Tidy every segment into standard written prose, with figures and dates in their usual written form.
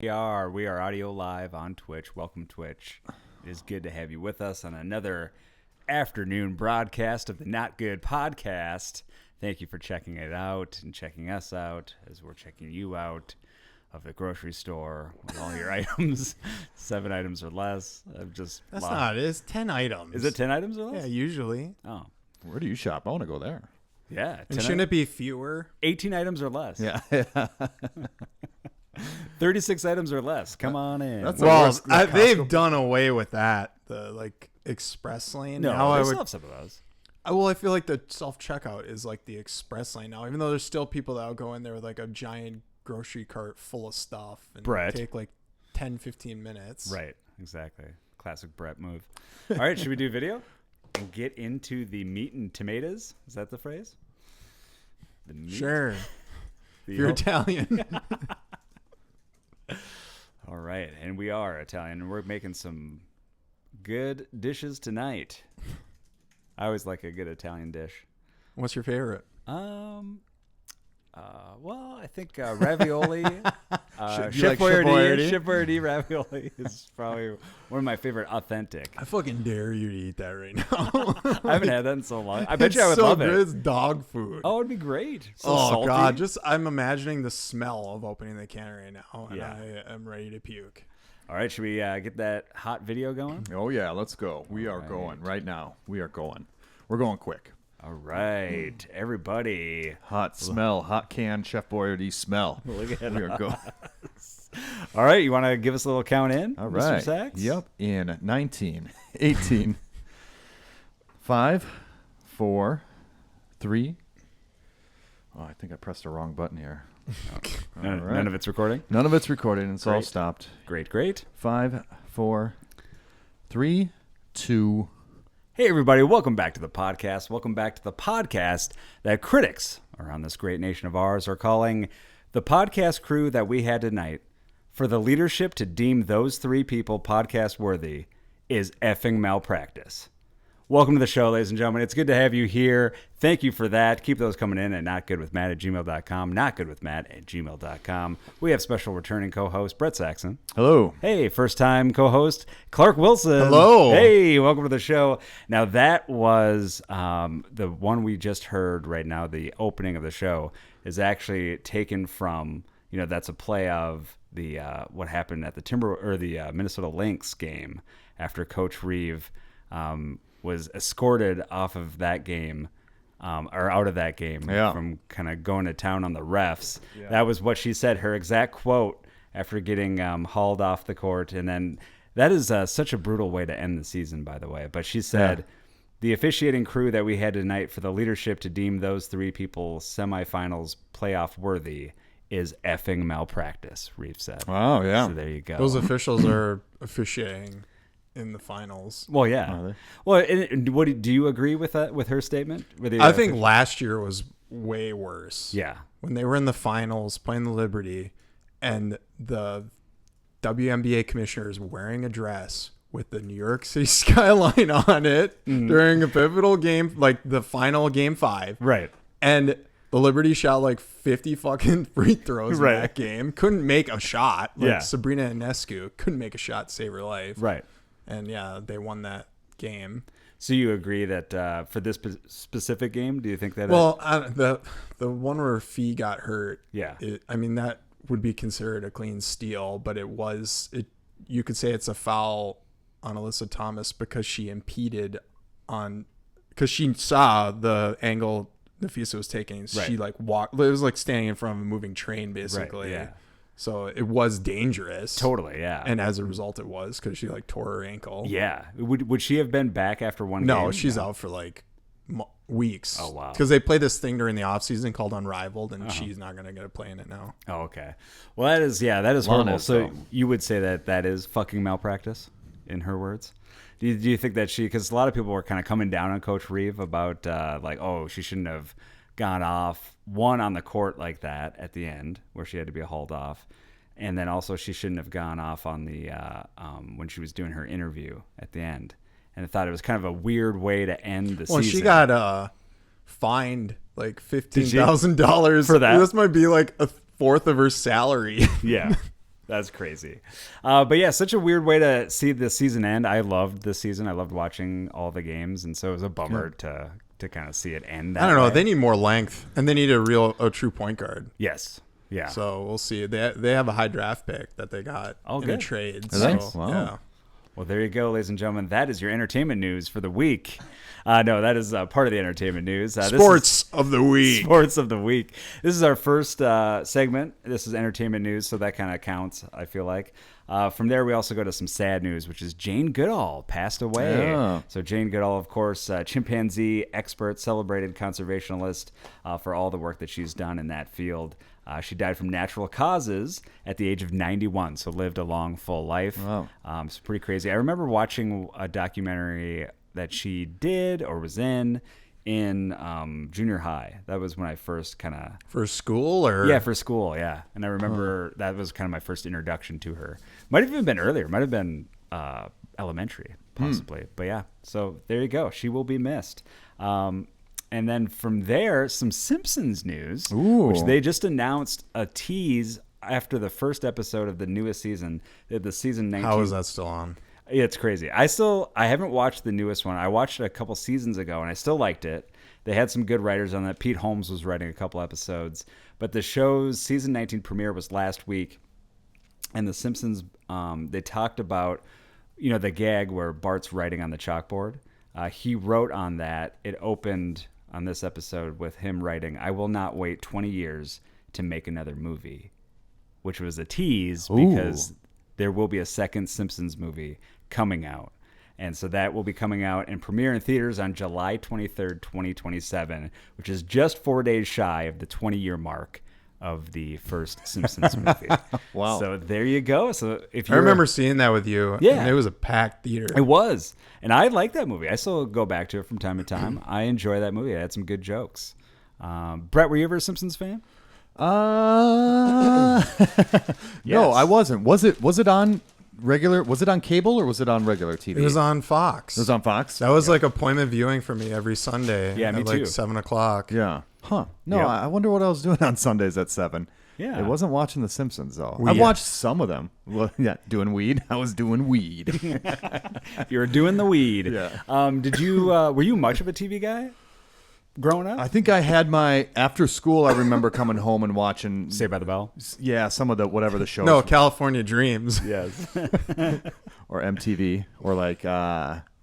We are audio live on Twitch. Welcome, Twitch. It is good to have you with us on another afternoon broadcast of the Not Good podcast. Thank you for checking it out and checking us out as we're checking you out of the grocery store with all your items. 7 items or less. That's not it. It's 10 items. Is it 10 items or less? Yeah, usually. Oh. Where do you shop? I want to go there. Yeah. And shouldn't it be fewer? 18 items or less. Yeah. 36 items or less. Come on in. That's Well, they've done away with that. The express lane. No, now they still have some of those. I feel like the self-checkout is like the express lane now, even though there's still people that will go in there with like a giant grocery cart full of stuff and take like 10, 15 minutes. Right. Exactly. Classic Brett move. All right. Should we do video and get into the meat and tomatoes? Is that the phrase? The meat? Sure. If you're Italian. All right. And we are Italian. And we're making some good dishes tonight. I always like a good Italian dish. What's your favorite? Well, I think ravioli. Chef Boyardee ravioli is probably one of my favorite authentic. I fucking dare you to eat that right now. I haven't had that in so long. I bet you I would so love good. it. It's dog food. Oh, it'd be great. So Oh salty. God! I'm imagining the smell of opening the can right now, and Yeah. I am ready to puke. All right, should we get that hot video going? Oh, yeah. Let's go. We are going right now. We are going. We're going quick. All right, everybody. Hot smell. Hot can. Chef Boyardee smell. Look at We are going. All right, you want to give us a little count in, All Mr. right. Sachs? Yep. In 19, 18, 5, 4, 3. Oh, I think I pressed the wrong button here. None of it's recording? None of it's recorded, and it's all Great. stopped. Great. 5, 4, 3, 2. Hey, everybody, welcome back to the podcast. Welcome back to the podcast that critics around this great nation of ours are calling the podcast crew that we had tonight. For the leadership to deem those 3 people podcast worthy is effing malpractice. Welcome to the show, ladies and gentlemen. It's good to have you here. Thank you for that. Keep those coming in at notgoodwithmatt@gmail.com, notgoodwithmatt@gmail.com. We have special returning co-host Brett Saxon. Hello. Hey, first-time co-host Clark Wilson. Hello. Hey, welcome to the show. Now, that was the one we just heard right now. The opening of the show is actually taken from, that's a play of the what happened at the Minnesota Lynx game after Coach Reeve was escorted off of that game, or out of that game from kind of going to town on the refs. Yeah. That was what she said, her exact quote after getting hauled off the court. And then that is such a brutal way to end the season, by the way. But she said, the officiating crew that we had tonight for the leadership to deem those 3 people semifinals playoff worthy is effing malpractice, Reeve said. Wow, yeah. So there you go. Those officials are officiating in the finals. Well, yeah. Well, do you agree with that, with her statement? I think last year was way worse. Yeah. When they were in the finals playing the Liberty and the WNBA commissioners wearing a dress with the New York City skyline on it during a pivotal game, like the final game 5. Right. And the Liberty shot like 50 fucking free throws in that game. Couldn't make a shot. Like Sabrina Ionescu couldn't make a shot to save her life. Right. And they won that game. So you agree that for this specific game, do you think that? Well, the one where Fee got hurt. Yeah. That would be considered a clean steal, but you could say it's a foul on Alyssa Thomas because she impeded because she saw the angle Nafisa was taking. Right. She walked. It was like standing in front of a moving train, basically. Right, yeah. So it was dangerous. Totally, yeah. And as a result, it was because she tore her ankle. Yeah. Would she have been back after one game? No, she's out for weeks. Oh, wow. Because they play this thing during the offseason called Unrivaled, and she's not going to get to play in it now. Oh, okay. Well, that is horrible. So you would say that is fucking malpractice, in her words? Do you think that because a lot of people were kind of coming down on Coach Reeve about she shouldn't have gone off on the court like that at the end where she had to be hauled off, and then also she shouldn't have gone off on the when she was doing her interview at the end. And I thought it was kind of a weird way to end the season. Well, she got fined like $15,000 for that. This might be like a fourth of her salary. Yeah. That's crazy. But yeah, such a weird way to see the season end. I loved this season. I loved watching all the games, and so it was a bummer to kind of see it end that I don't know. way. They need more length, and they need a true point guard. Yes. Yeah. So we'll see. They have a high draft pick that they got in a good. trade. Are they? So, Wow. yeah. Well, there you go, ladies and gentlemen. That is your entertainment news for the week. No, that is part of the entertainment news. Sports of the week. Sports of the week. This is our first segment. This is entertainment news, so that kind of counts, I feel like. From there, we also go to some sad news, which is Jane Goodall passed away. Yeah. So Jane Goodall, of course, chimpanzee expert, celebrated conservationist for all the work that she's done in that field. She died from natural causes at the age of 91, so lived a long, full life. Wow. It's pretty crazy. I remember watching a documentary that she did or was in junior high. That was when I first kind of... For school or? Yeah, for school, yeah. And I remember that was kind of my first introduction to her. Might have even been earlier. Might have been elementary, possibly. But yeah, so there you go. She will be missed. And then from there, some Simpsons news, which they just announced a tease after the first episode of the newest season, the season 19. How is that still on? Yeah, it's crazy. I haven't watched the newest one. I watched it a couple seasons ago, and I still liked it. They had some good writers on that. Pete Holmes was writing a couple episodes. But the show's season 19 premiere was last week, and the Simpsons, they talked about, the gag where Bart's writing on the chalkboard. He wrote on that. It opened on this episode with him writing, "I will not wait 20 years to make another movie," which was a tease because there will be a second Simpsons movie coming out. And so that will be coming out and premiere in theaters on July 23rd, 2027, which is just 4 days shy of the 20-year mark of the first Simpsons movie. Wow. So there you go. So if I remember seeing that with you. Yeah. And it was a packed theater. It was. And I like that movie. I still go back to it from time to time. I enjoy that movie. It had some good jokes. Brett, were you ever a Simpsons fan? No, Yes. I wasn't. Was it on regular? Was it on cable or was it on regular TV? It was on Fox. It was on Fox. That was like appointment viewing for me every Sunday. Yeah, me at like too. 7:00. Yeah. Huh. No, Yep. I wonder what I was doing on Sundays at 7. Yeah. It wasn't watching The Simpsons though. We- I watched some of them. Well, yeah, doing weed. I was doing weed. You were doing the weed. Yeah. Did you? Were you much of a TV guy growing up? I think I had my after school. I remember coming home and watching. Saved by the Bell. Yeah, some of the whatever the shows. No, California Dreams. Yes. Or MTV or like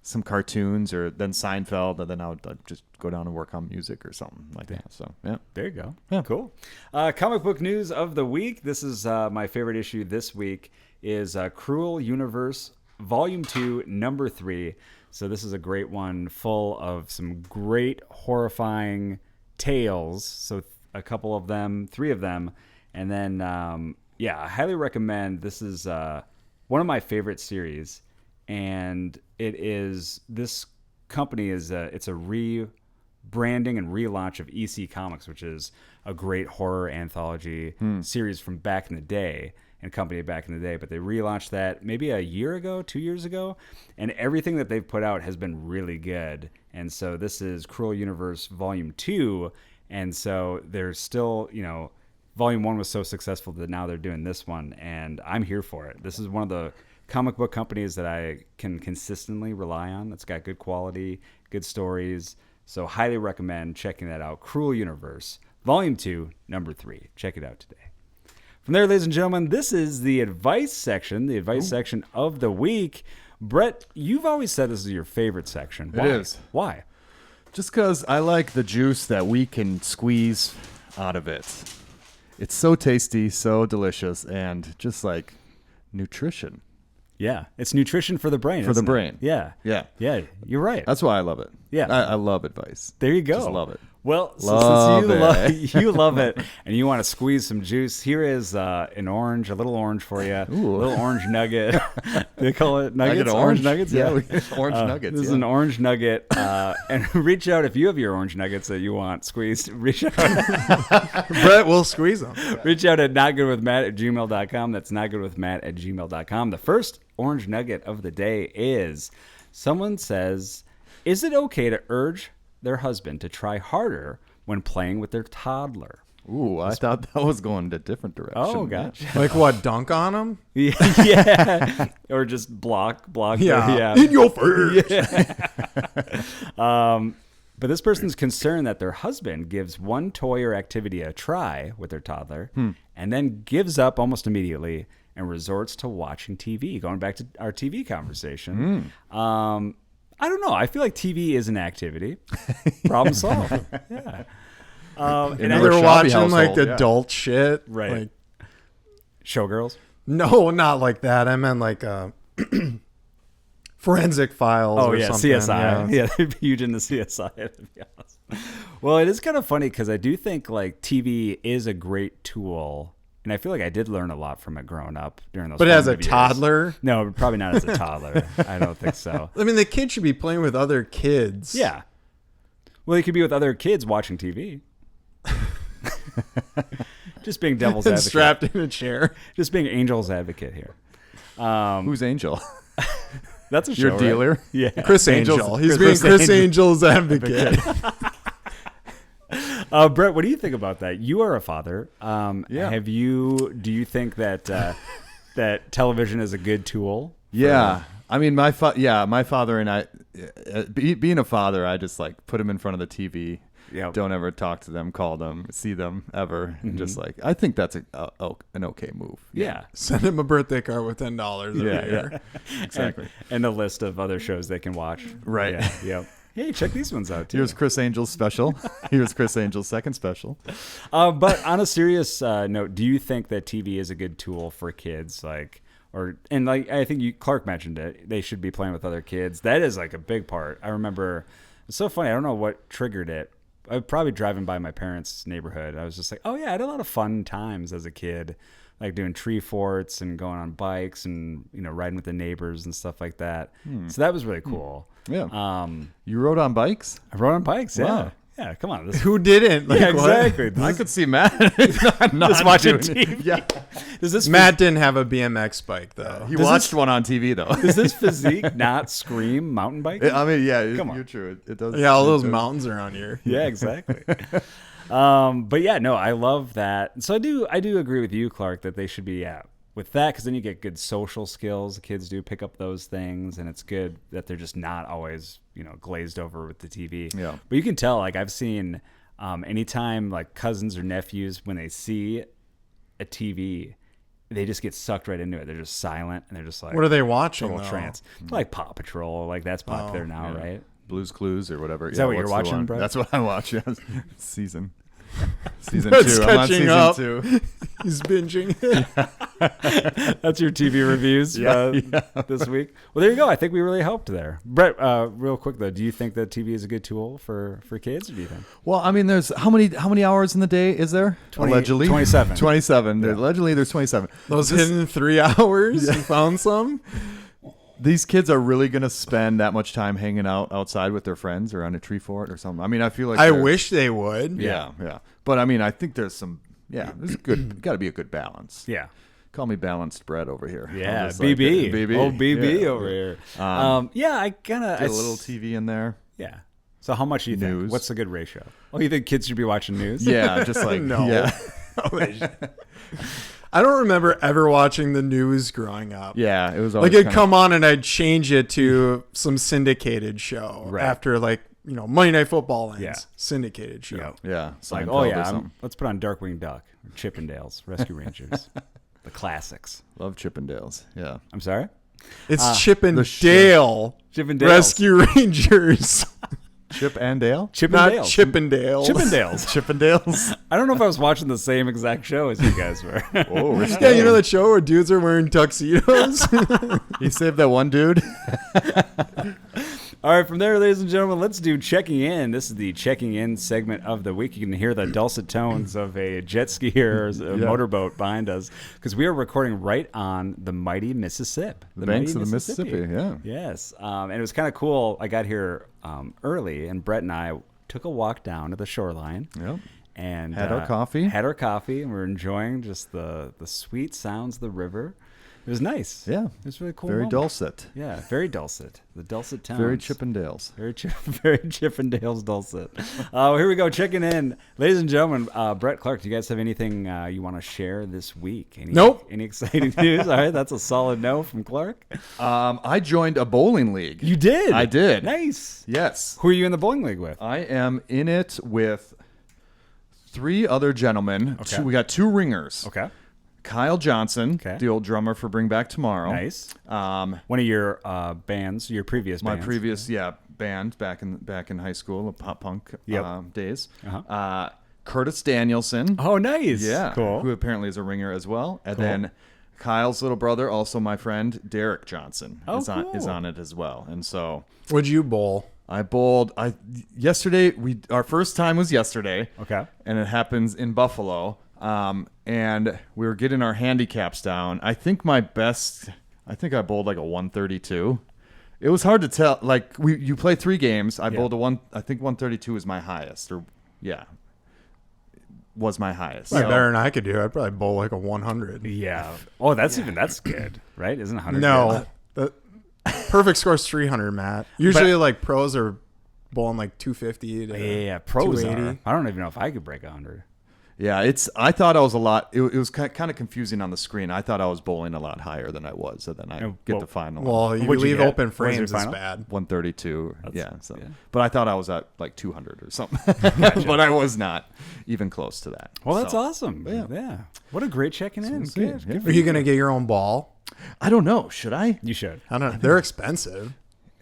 some cartoons or then Seinfeld, and then I would just go down and work on music or something like that. So yeah. There you go. Yeah. Cool. Comic book news of the week. This is my favorite issue this week is Cruel Universe Volume 2, Number 3. So this is a great one full of some great horrifying tales. So a couple of them, 3 of them. And then, I highly recommend. This is one of my favorite series. And this company it's a rebranding and relaunch of EC Comics, which is a great horror anthology series from back in the day and company back in the day. But they relaunched that maybe a year ago, 2 years ago, and everything that they've put out has been really good. And so this is Cruel Universe Volume 2. And so there's still, Volume 1 was so successful that now they're doing this one, and I'm here for it. This is one of the comic book companies that I can consistently rely on. That's got good quality, good stories. So highly recommend checking that out. Cruel Universe, Volume 2, Number 3. Check it out today. From there, ladies and gentlemen, this is the advice section, section of the week. Brett, you've always said this is your favorite section. Why? It is. Why? Just because I like the juice that we can squeeze out of it. It's so tasty, so delicious, and just like nutrition. Yeah, it's nutrition for the brain. For the isn't it? brain. Yeah. Yeah. Yeah, you're right. That's why I love it. Yeah. I love advice. There you go. Just love it. Well, Love since you love it, and you want to squeeze some juice, here is a little orange for you. Ooh. A little orange nugget. They call it nuggets? I get Orange nuggets? Yeah, Yeah. orange nuggets. This is yeah. an orange nugget. And reach out if you have your orange nuggets that you want squeezed. Reach out, Brett will squeeze them. reach out at notgoodwithmatt@gmail.com. That's notgoodwithmatt@gmail.com. The first orange nugget of the day is someone says, is it okay to urge their husband to try harder when playing with their toddler? Ooh, I thought that was going a different direction. Oh, gotcha. Like what? Dunk on him? Yeah. Or just block. Yeah. In your face. But this person's concerned that their husband gives one toy or activity a try with their toddler and then gives up almost immediately and resorts to watching TV. Going back to our TV conversation. I don't know. I feel like TV is an activity. Problem solved. Yeah. And the they're Rishavy watching like household, yeah. adult shit. Right. Like, Showgirls. no, not like that. I meant like Forensic Files or something. CSI. Yeah, they'd be huge into CSI, to be honest. Well, it is kind of funny because I do think like TV is a great tool, and I feel like I did learn a lot from it growing up during those. But as a formative years. toddler? No, probably not as a toddler. I don't think so. I mean, the kid should be playing with other kids. Yeah. Well, you could be with other kids watching TV. Just being devil's And advocate. strapped in a chair. Just being angel's advocate here. Who's Angel? That's a show, Your right? dealer? Yeah. Chris Angel. He's being Chris Angel's advocate. Brett, what do you think about that? You are a father. Yeah. Do you think that that television is a good tool? Yeah. I mean, my father and I, being a father, I just like put him in front of the TV. Yep. Don't ever talk to them, call them, see them ever. And just like, I think that's an okay move. Yeah. Send him a birthday card with $10 every year. Exactly. And a list of other shows they can watch. Right. Yeah. Yep. Hey, check these ones out too. Here's Chris Angel's special. Here's Chris Angel's second special. But on a serious note, do you think that TV is a good tool for kids? I think Clark mentioned it. They should be playing with other kids. That is like a big part. I remember it's so funny. I don't know what triggered it. I was probably driving by my parents' neighborhood. I was just like, oh yeah, I had a lot of fun times as a kid, like doing tree forts and going on bikes and riding with the neighbors and stuff like that. So that was really cool. Yeah. You rode on bikes? I rode on bikes. Yeah. Wow. Yeah. Come on. Who didn't? Like, Yeah, what? exactly. I could see Matt not Just watching doing it. TV. Yeah. Does this Matt didn't have a BMX bike, though. He Does watched this- one on TV, though. does this physique not scream mountain bike? I mean, yeah, Come on. you're true. It does. Yeah, all it those does. mountains are on here. Yeah, exactly. But yeah, no, I love that. So I do agree with you, Clark, that they should be with that, because then you get good social skills. The kids do pick up those things, and it's good that they're just not always glazed over with the TV. Yeah. But you can tell, like I've seen, anytime like cousins or nephews, when they see a TV, they just get sucked right into it. They're just silent, and they're just like, What are they watching, total though? trance. Like Paw Patrol, like that's popular now, yeah. right? Blue's Clues or whatever. Is that what you're what's the watching, one? Brett? That's what I watch. Yeah. Season Brett's 2. I'm on catching season up. 2. He's binging. That's your TV reviews this week. Well, there you go. I think we really helped there. Brett, real quick though, do you think that TV is a good tool for kids? Or do you think Well, I mean, there's how many hours in the day is there? 20 Allegedly 27. 27. Yeah. Allegedly, there's 27. Those hidden 3 hours. You found some? These kids are really gonna spend that much time hanging out outside with their friends or on a tree fort or something. I mean, I feel like I they're- wish they would. Yeah. But I mean, I think there's some. Yeah, there's good. Got to be a good balance. Yeah. Call me balanced bread over here. Yeah, I'm just like, BB. BB. Oh, BB Yeah. over here. Yeah, I kind of Get a little TV in there. Yeah. So how much do you think? News. What's a good ratio? Oh, you think kids should be watching news? Yeah, just like No. Yeah, I don't remember ever watching the news growing up. yeah. It was always Like it'd kinda- come on and I'd change it to some syndicated show Right. after Monday Night Football ends. Yeah. syndicated show. Yep. Yeah, It's like, Seinfeld oh or yeah, something. let's put on Darkwing Duck, or Chippendales, Rescue Rangers, the classics. Love Chippendales. Yeah, I'm sorry, It's Chip and the Dale Chippendales, Rescue Rangers. Chip and Dale. Not Chippendales, Chippendales. Chippendales. Chippendales. I don't know if I was watching the same exact show as you guys were. Oh, risky. Yeah, you know that show where dudes are wearing tuxedos? He saved that one dude. All right, from there, ladies and gentlemen, let's do checking in. This is the checking in segment of the week. You can hear the dulcet tones of a jet ski or a motorboat behind us because we are recording right on the mighty Mississippi. The banks of the Mississippi. Yeah. Yes, and it was kind of cool. I got here early, and Brett and I took a walk down to the shoreline. Yep. And Had our coffee. and we're enjoying just the sweet sounds of the river. It was nice. Yeah. It was really cool. Very moment. dulcet. Yeah, very dulcet. The dulcet tones. Very Chippendales. Very Chippendales dulcet. Here we go. Checking in. Ladies and gentlemen, Brett, Clark, do you guys have anything you want to share this week? Nope. Any exciting news? All right, that's a solid no from Clark. I joined a bowling league. You did? I did. Nice. Yes. Who are you in the bowling league with? I am in it with 3 other gentlemen. Okay. We got 2 ringers. Okay. Kyle Johnson, Okay. the old drummer for Bring Back Tomorrow. Nice. One of your bands, your previous My bands. previous band back in high school, pop punk days. Uh-huh. Curtis Danielson. Oh, nice. Yeah, Cool. who apparently is a ringer as well. And Cool. then Kyle's little brother, also my friend Derek Johnson, Oh, is cool. on it as well. And so Would you bowl? I bowled. Our first time was yesterday. Okay. And it happens in Buffalo. And we were getting our handicaps down. I think I bowled like a 132. It was hard to tell. Like you play 3 games. I bowled I think 132 is my highest, was my highest. Probably So- better than I could do. I'd probably bowl like a 100. Yeah. Oh, that's good, right? Isn't 100 No, good? the perfect score's 300, Matt. Usually, like pros are bowling like 250 to Yeah, pros 280. are. I don't even know if I could break 100. Yeah, I thought I was a lot. It was kind of confusing on the screen. I thought I was bowling a lot higher than I was, and then I get well- the final. Well, you What'd you leave get? open What was your frames, it's final? bad. 132. Yeah, yeah. But I thought I was at like 200 or something. But I was not even close to that. Well, that's So, awesome. Yeah. What a great checking in. what I'm saying, Good. yeah. Good for Are you gonna get your own ball? I don't know. Should I? You should. I don't know. They're expensive.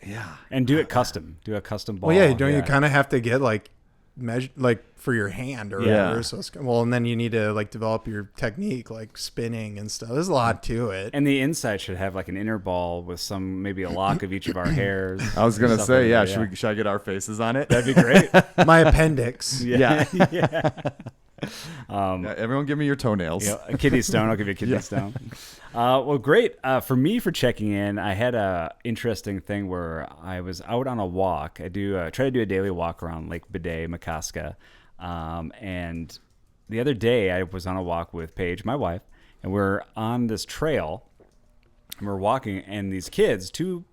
Yeah. And do it custom. Do a custom ball. Well, yeah, don't you kind of have to get like measure like for your hand or Yeah. whatever? So and then you need to like develop your technique, like spinning and stuff. There's a lot to it. And the inside should have like an inner ball with maybe a lock of each of our hairs. I was gonna Stuff say, like yeah. that, Should I get our faces on it? That'd be great. My appendix. Yeah. Yeah. Yeah, everyone, give me your toenails. Yeah, a kidney stone. I'll give you a kidney stone. Well, great. For me, for checking in, I had a interesting thing where I was out on a walk. I try to do a daily walk around Lake Bidet, Makaska. And the other day I was on a walk with Paige, my wife, and we're on this trail and we're walking, and these kids, two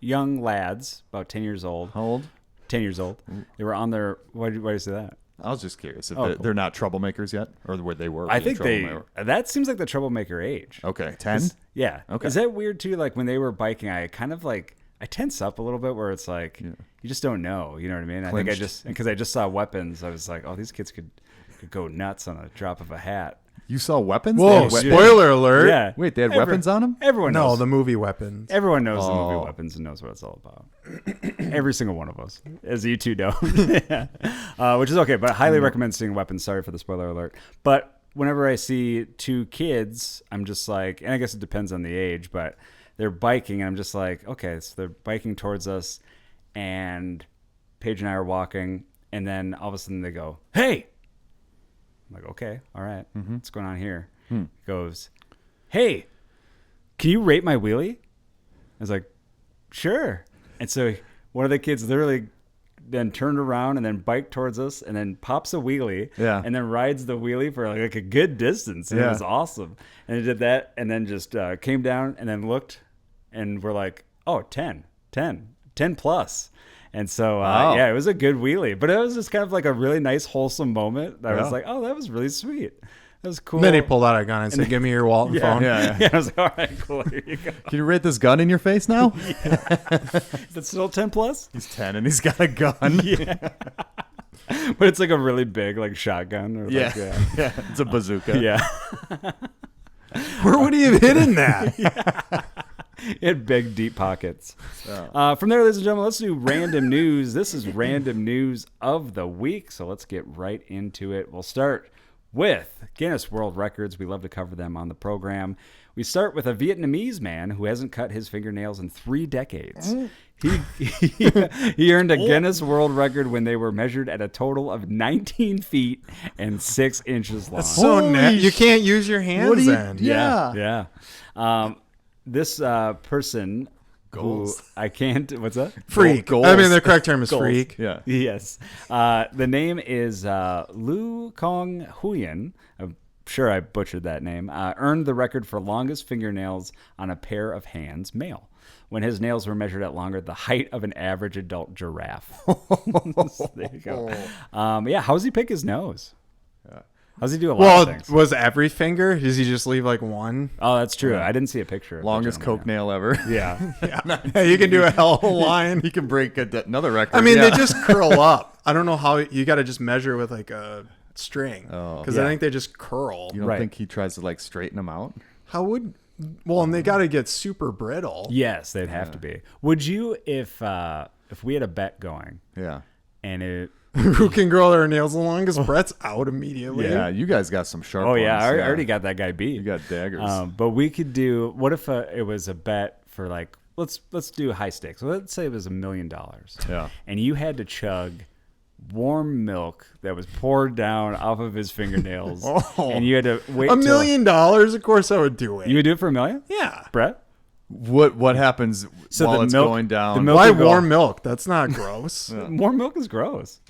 young lads, about 10 years old. How old? 10 years old. They were on their, why do you say that? I was just curious if Oh, they're, cool. they're not troublemakers yet, or where they were. I being think that seems like the troublemaker age. Okay, 10. Yeah. Okay. Is that weird too? Like when they were biking, I kind of like, I tense up a little bit where it's like, you just don't know. You know what I mean? I think Clinched. because I just saw weapons, I was like, oh, these kids could go nuts on a drop of a hat. You saw weapons? They Whoa! had weapons? Spoiler alert. Yeah. Wait, they had weapons on them? Everyone No, knows. the movie weapons. Everyone knows the Oh. movie Weapons and knows what it's all about. Every single one of us, as you two know, which is okay. But I highly recommend seeing Weapons. Sorry for the spoiler alert. But whenever I see 2 kids, I'm just like, and I guess it depends on the age, but they're biking, and I'm just like, okay, so they're biking towards us, and Paige and I are walking, and then all of a sudden they go, "Hey!" I'm like, okay, all right, what's going on here? He goes, "Hey, can you rate my wheelie?" I was like, "Sure." And so one of the kids literally then turned around and then biked towards us and then pops a wheelie and then rides the wheelie for like a good distance. And it was awesome. And it did that and then just came down and then looked and we're like, oh, 10 plus. And so, yeah, it was a good wheelie. But it was just kind of like a really nice, wholesome moment. I was like, oh, that was really sweet. That was cool. And then he pulled out a gun and said, "Give me your Walton phone." Yeah, I was like, all right, cool. Here you go. Can you rate this gun in your face now? Is it still 10 plus? He's 10 and he's got a gun. Yeah. But it's like a really big like shotgun. Or Yeah. like, Yeah, it's a bazooka. yeah. Where would he have hidden that? It had big, deep pockets. From there, ladies and gentlemen, let's do random news. This is random news of the week. So let's get right into it. We'll start with Guinness World Records. We love to cover them on the program. We start with a Vietnamese man who hasn't cut his fingernails in 3 decades. He earned a Guinness World Record when they were measured at a total of 19 feet and 6 inches long. So Holy you can't use your hands What do you? then. Yeah. Yeah. This person Goals. who I can't. What's that? Freak. Goals. I mean, the correct term is Goals. freak. Yeah. Yes. The name is Lu Kong Huyen. sure I butchered that name, earned the record for longest fingernails on a pair of hands, male, when his nails were measured at longer the height of an average adult giraffe. So there you go. Yeah, how's he pick his nose? How's he do a lot of things? Was every finger? Does he just leave like one? Oh, that's true. I didn't see a picture. Of the Longest gentleman coke nail ever. yet. Yeah. Yeah, you can do a hell of a line. He can break another record. I mean, yeah. they just curl up. I don't know how you got to just measure with like a string because I think they just curl. You don't Right. think he tries to like straighten them out? How would? Well, and they got to get super brittle. Yes, they'd have to be. Would you if we had a bet going Yeah. and it? Who can grow their nails the longest? Brett's out immediately. Yeah, you guys got some sharp Oh yeah, ones. I already got that guy beat. You got daggers. But we could do. What if it was a bet for like let's do high stakes. Let's say it was $1 million. Yeah. And you had to chug warm milk that was poured down off of his fingernails, Oh. and you had to wait. $1 million? Of course, I would do it. You would do it for $1 million, Yeah. Brett? What happens So while the it's milk- going down? the milk- Why would go- warm milk? That's not gross. Warm milk is gross.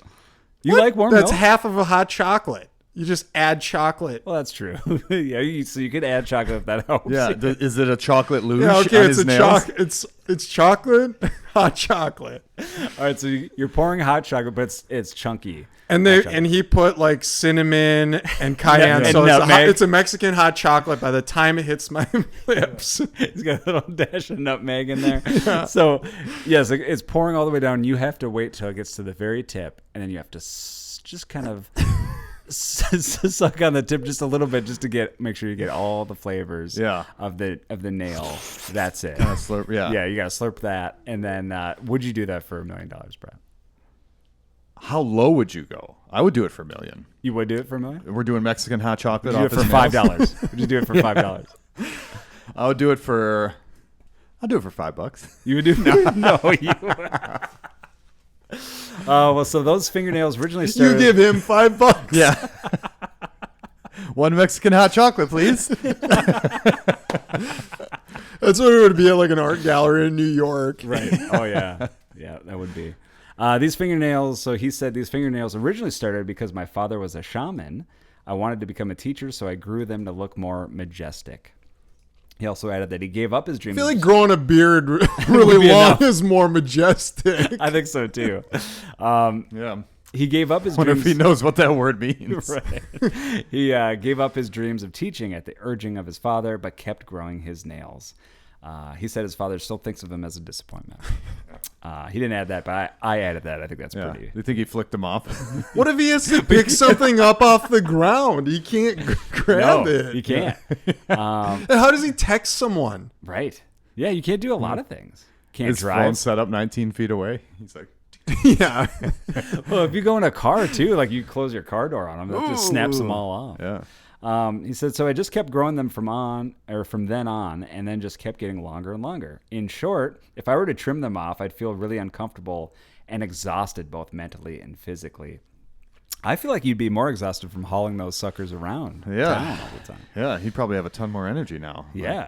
You like warm That's milk? half of a hot chocolate. You just add chocolate. Well, that's true. Yeah, so you could add chocolate if that helps. Yeah, is it a chocolate luge Yeah, okay, on it's his a nails? it's chocolate, hot chocolate, All right, so you're pouring hot chocolate, but it's chunky. and he put like cinnamon and cayenne, And so nutmeg. it's a Mexican hot chocolate. By the time it hits my lips, He's got a little dash of nutmeg in there. So, yes, it's pouring all the way down. You have to wait till it gets to the very tip, and then you have to just kind of suck on the tip just a little bit, just to make sure you get all the flavors of the nail. That's it. Slurp, Yeah, you got to slurp that. And then, would you do that for $1 million, Brett? How low would you go? I would do it for $1 million. You would do it for $1 million? We're doing Mexican hot chocolate. Would you do it off for his nails. $5? Would you do it for $5? I would do it for. I'll do it for $5. You would do no. You. Well, so those fingernails originally started. you give him $5. Yeah. One Mexican hot chocolate, please. That's what it would be at like an art gallery in New York. Right. Oh yeah. Yeah, that would be. These fingernails. So he said these fingernails originally started because my father was a shaman. I wanted to become a teacher, so I grew them to look more majestic. He also added that he gave up his dream. I feel like growing a beard really be long enough. is more majestic. I think so too. Yeah. He gave up his Wonder dreams. if he knows what that word means. Right. He gave up his dreams of teaching at the urging of his father, but kept growing his nails. He said his father still thinks of him as a disappointment. He didn't add that, but I added that. I think that's Yeah. pretty. You think he flicked him off? What if he has to pick something up off the ground? He can't grab No, it. you can't. And how does he text someone? Right. Yeah, you can't do a lot of things. Can't His drive. phone set up 19 feet away. He's like, Yeah. Well, if you go in a car too, like you close your car door on them, that just snaps them all off. yeah. He said, so I just kept growing them from then on, and then just kept getting longer and longer. In short, if I were to trim them off, I'd feel really uncomfortable and exhausted, both mentally and physically. I feel like you'd be more exhausted from hauling those suckers around town all the time. Yeah, he'd probably have a ton more energy now. Yeah.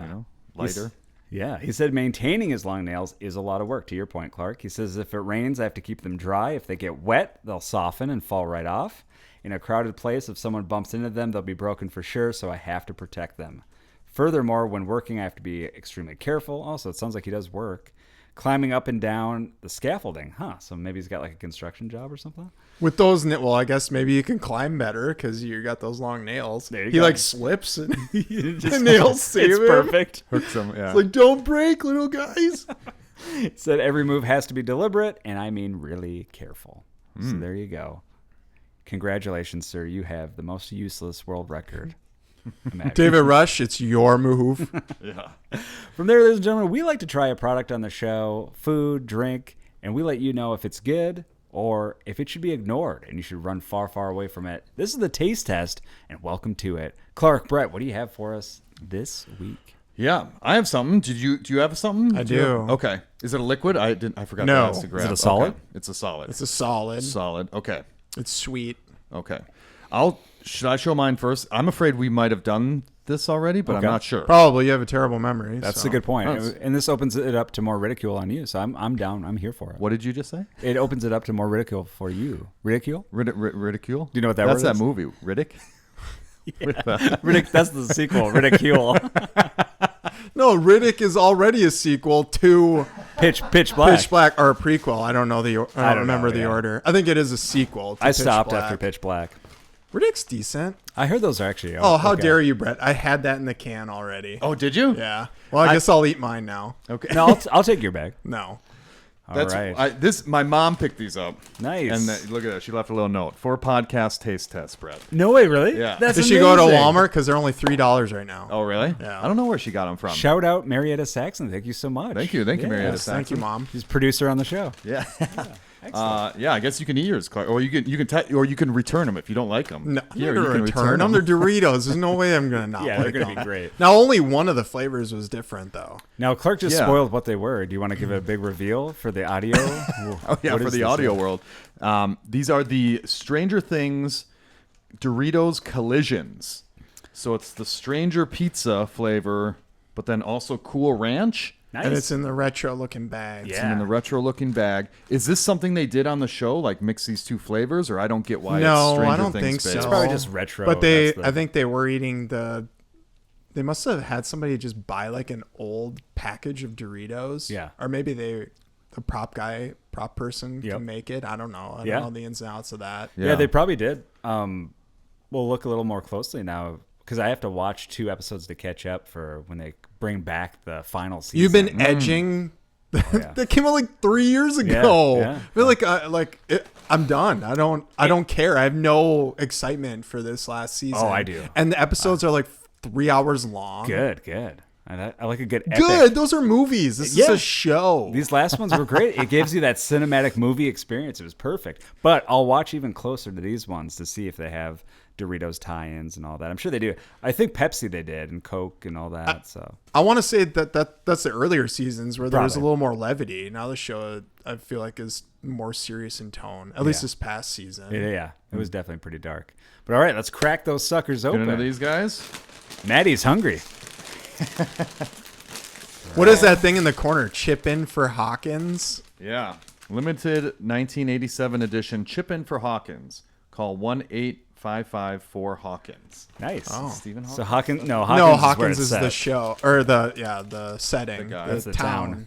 Like, He's- lighter. Yeah. He said maintaining his long nails is a lot of work, to your point, Clark. He says if it rains, I have to keep them dry. If they get wet, they'll soften and fall right off. In a crowded place, if someone bumps into them, they'll be broken for sure, so I have to protect them. Furthermore, when working, I have to be extremely careful. Also, it sounds like he does work. Climbing up and down the scaffolding. Huh, so maybe he's got like a construction job or something? With those, well, I guess maybe you can climb better because you got those long nails. There you he go. like slips and Just- the nails save It's him. perfect. Hooks him. Yeah. It's like, don't break, little guys. He said every move has to be deliberate, and I mean really careful. So there you go. Congratulations, sir. You have the most useless world record. imaginable. David Rush, it's your move. yeah. From there, ladies and gentlemen, we like to try a product on the show, food, drink, and we let you know if it's good or if it should be ignored and you should run far, far away from it. This is the taste test, and welcome to it. Clark, Brett, what do you have for us this week? Yeah, I have something. Do you have something? I you do. have- Okay. Is it a liquid? I forgot. No. To ask to grab. Is it a solid? Okay. It's a solid. It's a solid. solid. Okay. It's sweet. Okay. Should I show mine first? I'm afraid we might have done this already, but Okay. I'm not sure. Probably you have a terrible memory. That's so. a good point. Nice. And this opens it up to more ridicule on you. So I'm down. I'm here for it. What did you just say? It opens it up to more ridicule for you. Ridicule? Ridicule? Do you know what that That's word that is? movie, Riddick. That's the sequel. Ridicule. No, Riddick is already a sequel to Pitch Black. Pitch Black, or a prequel. I don't know I don't remember the yeah. order. I think it is a sequel to I Pitch stopped Black. after Pitch Black. Riddick's decent. I heard those are actually. Oh, how okay. dare you, Brett? I had that in the can already. Oh, did you? Yeah. Well, I guess I'll eat mine now. Okay. No, I'll take your bag. No. That's All right. my mom picked these up. Nice. And look at that. She left a little note for podcast taste test, Brett. No way, really? Yeah. That's Did she go to amazing. Walmart? Because they're only $3 right now. Oh, really? Yeah. I don't know where she got them from. Shout out Marietta Saxon. Thank you so much. Thank you, Marietta Yes, thank you, Mom. She's producer on the show. Yeah. Excellent. Yeah. I guess you can eat yours, Clark. Or you can return them if you don't like them. No, Here, I'm you not can gonna return them. They're Doritos. There's no way I'm gonna not Yeah, like they're gonna them. be great. Now, only one of the flavors was different, though. Now, Clark just Yeah. spoiled what they were. Do you want to give a big reveal for the audio? Oh yeah, What for is the this? audio world. These are the Stranger Things Doritos Collisions. So it's the Stranger Pizza flavor, but then also Cool Ranch. Nice. And it's in the retro-looking bags. Yeah. And in the retro-looking bag. Is this something they did on the show, like mix these two flavors, or I don't get why? No, it's Stranger I don't Things think based? so. It's probably just retro. But That's the- I think they were eating they must have had somebody just buy like an old package of Doritos. Yeah. Or maybe the prop person Yep. can make it. I don't know. I Yeah. don't know the ins and outs of that. Yeah, they probably did. We'll look a little more closely now because I have to watch 2 episodes to catch up for when they bring back the final season. You've been edging. yeah. That came out like 3 years ago. yeah. I feel like I'm done. I don't care. I have no excitement for this last season. Oh, I do. And the episodes are like 3 hours long. Good. I like a good epic. Good. Those are movies. This is Yeah. a show. These last ones were great. It gives you that cinematic movie experience. It was perfect. But I'll watch even closer to these ones to see if they have Doritos tie-ins and all that. I'm sure they do. I think Pepsi they did and Coke and all that. So I want to say that's the earlier seasons where there was a Probably. little more levity. Now the show, I feel like, is more serious in tone. At least Yeah. this past season. yeah, it was definitely pretty dark. But all right, let's crack those suckers Get open. into these guys. Maddie's hungry. What is that thing in the corner? Chip in for Hawkins. Yeah. Limited 1987 edition. Chip in for Hawkins. Call 1-855-4 Hawkins. Nice. Oh. Stephen Hawkins. So Hawkins, No, is, where Hawkins it's is the set. show or the setting, The guy. the That's the town. town.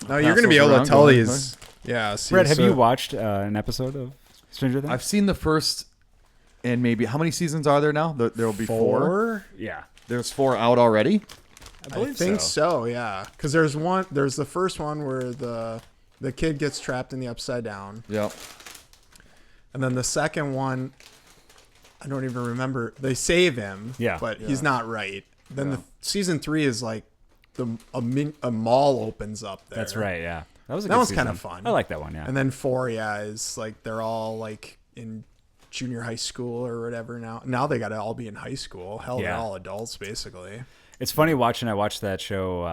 No, you're gonna those be able around, to tell go ahead, these. Yeah. See, Brett, have so- you watched an episode of Stranger Things? I've seen the first, and maybe how many seasons are there now? There will be 4. 4? Yeah, There's 4 out already. I think so. Yeah, because there's the first one where the kid gets trapped in the upside down, Yep. and then the second one, I don't even remember. They save him, Yeah. but he's not right. Then the season 3 is like a mall opens up there. That's right. Yeah, that was a That good one's season. kinda fun. I like that one. Yeah. And then 4, is like they're all like in junior high school or whatever now. Now they got to all be in high school. Hell, they're Yeah. all adults basically. It's funny watching. I watched that show,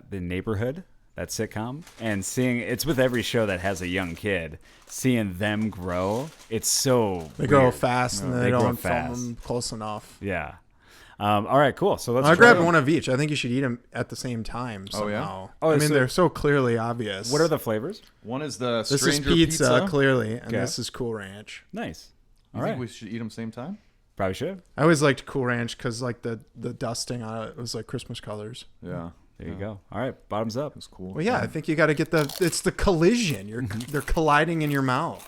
The Neighborhood, that sitcom, and seeing it's with every show that has a young kid. Seeing them grow, it's so They grow weird. fast and No, they grow don't fast. film them close enough. Yeah. All right. Cool. So let's. I'll try grab them. one of each. I think you should eat them at the same time Oh, yeah? somehow. Oh, I mean, so- they're so clearly obvious. What are the flavors? One is the This Stranger is pizza, clearly, and Okay. this is Cool Ranch. Nice. You All think right. we should eat them same time? Probably should. I always liked Cool Ranch because like the dusting on it was like Christmas colors. Yeah. There you go. All right. Bottoms up. It's cool. Well, yeah, I think you got to get it's the collision. They're colliding in your mouth.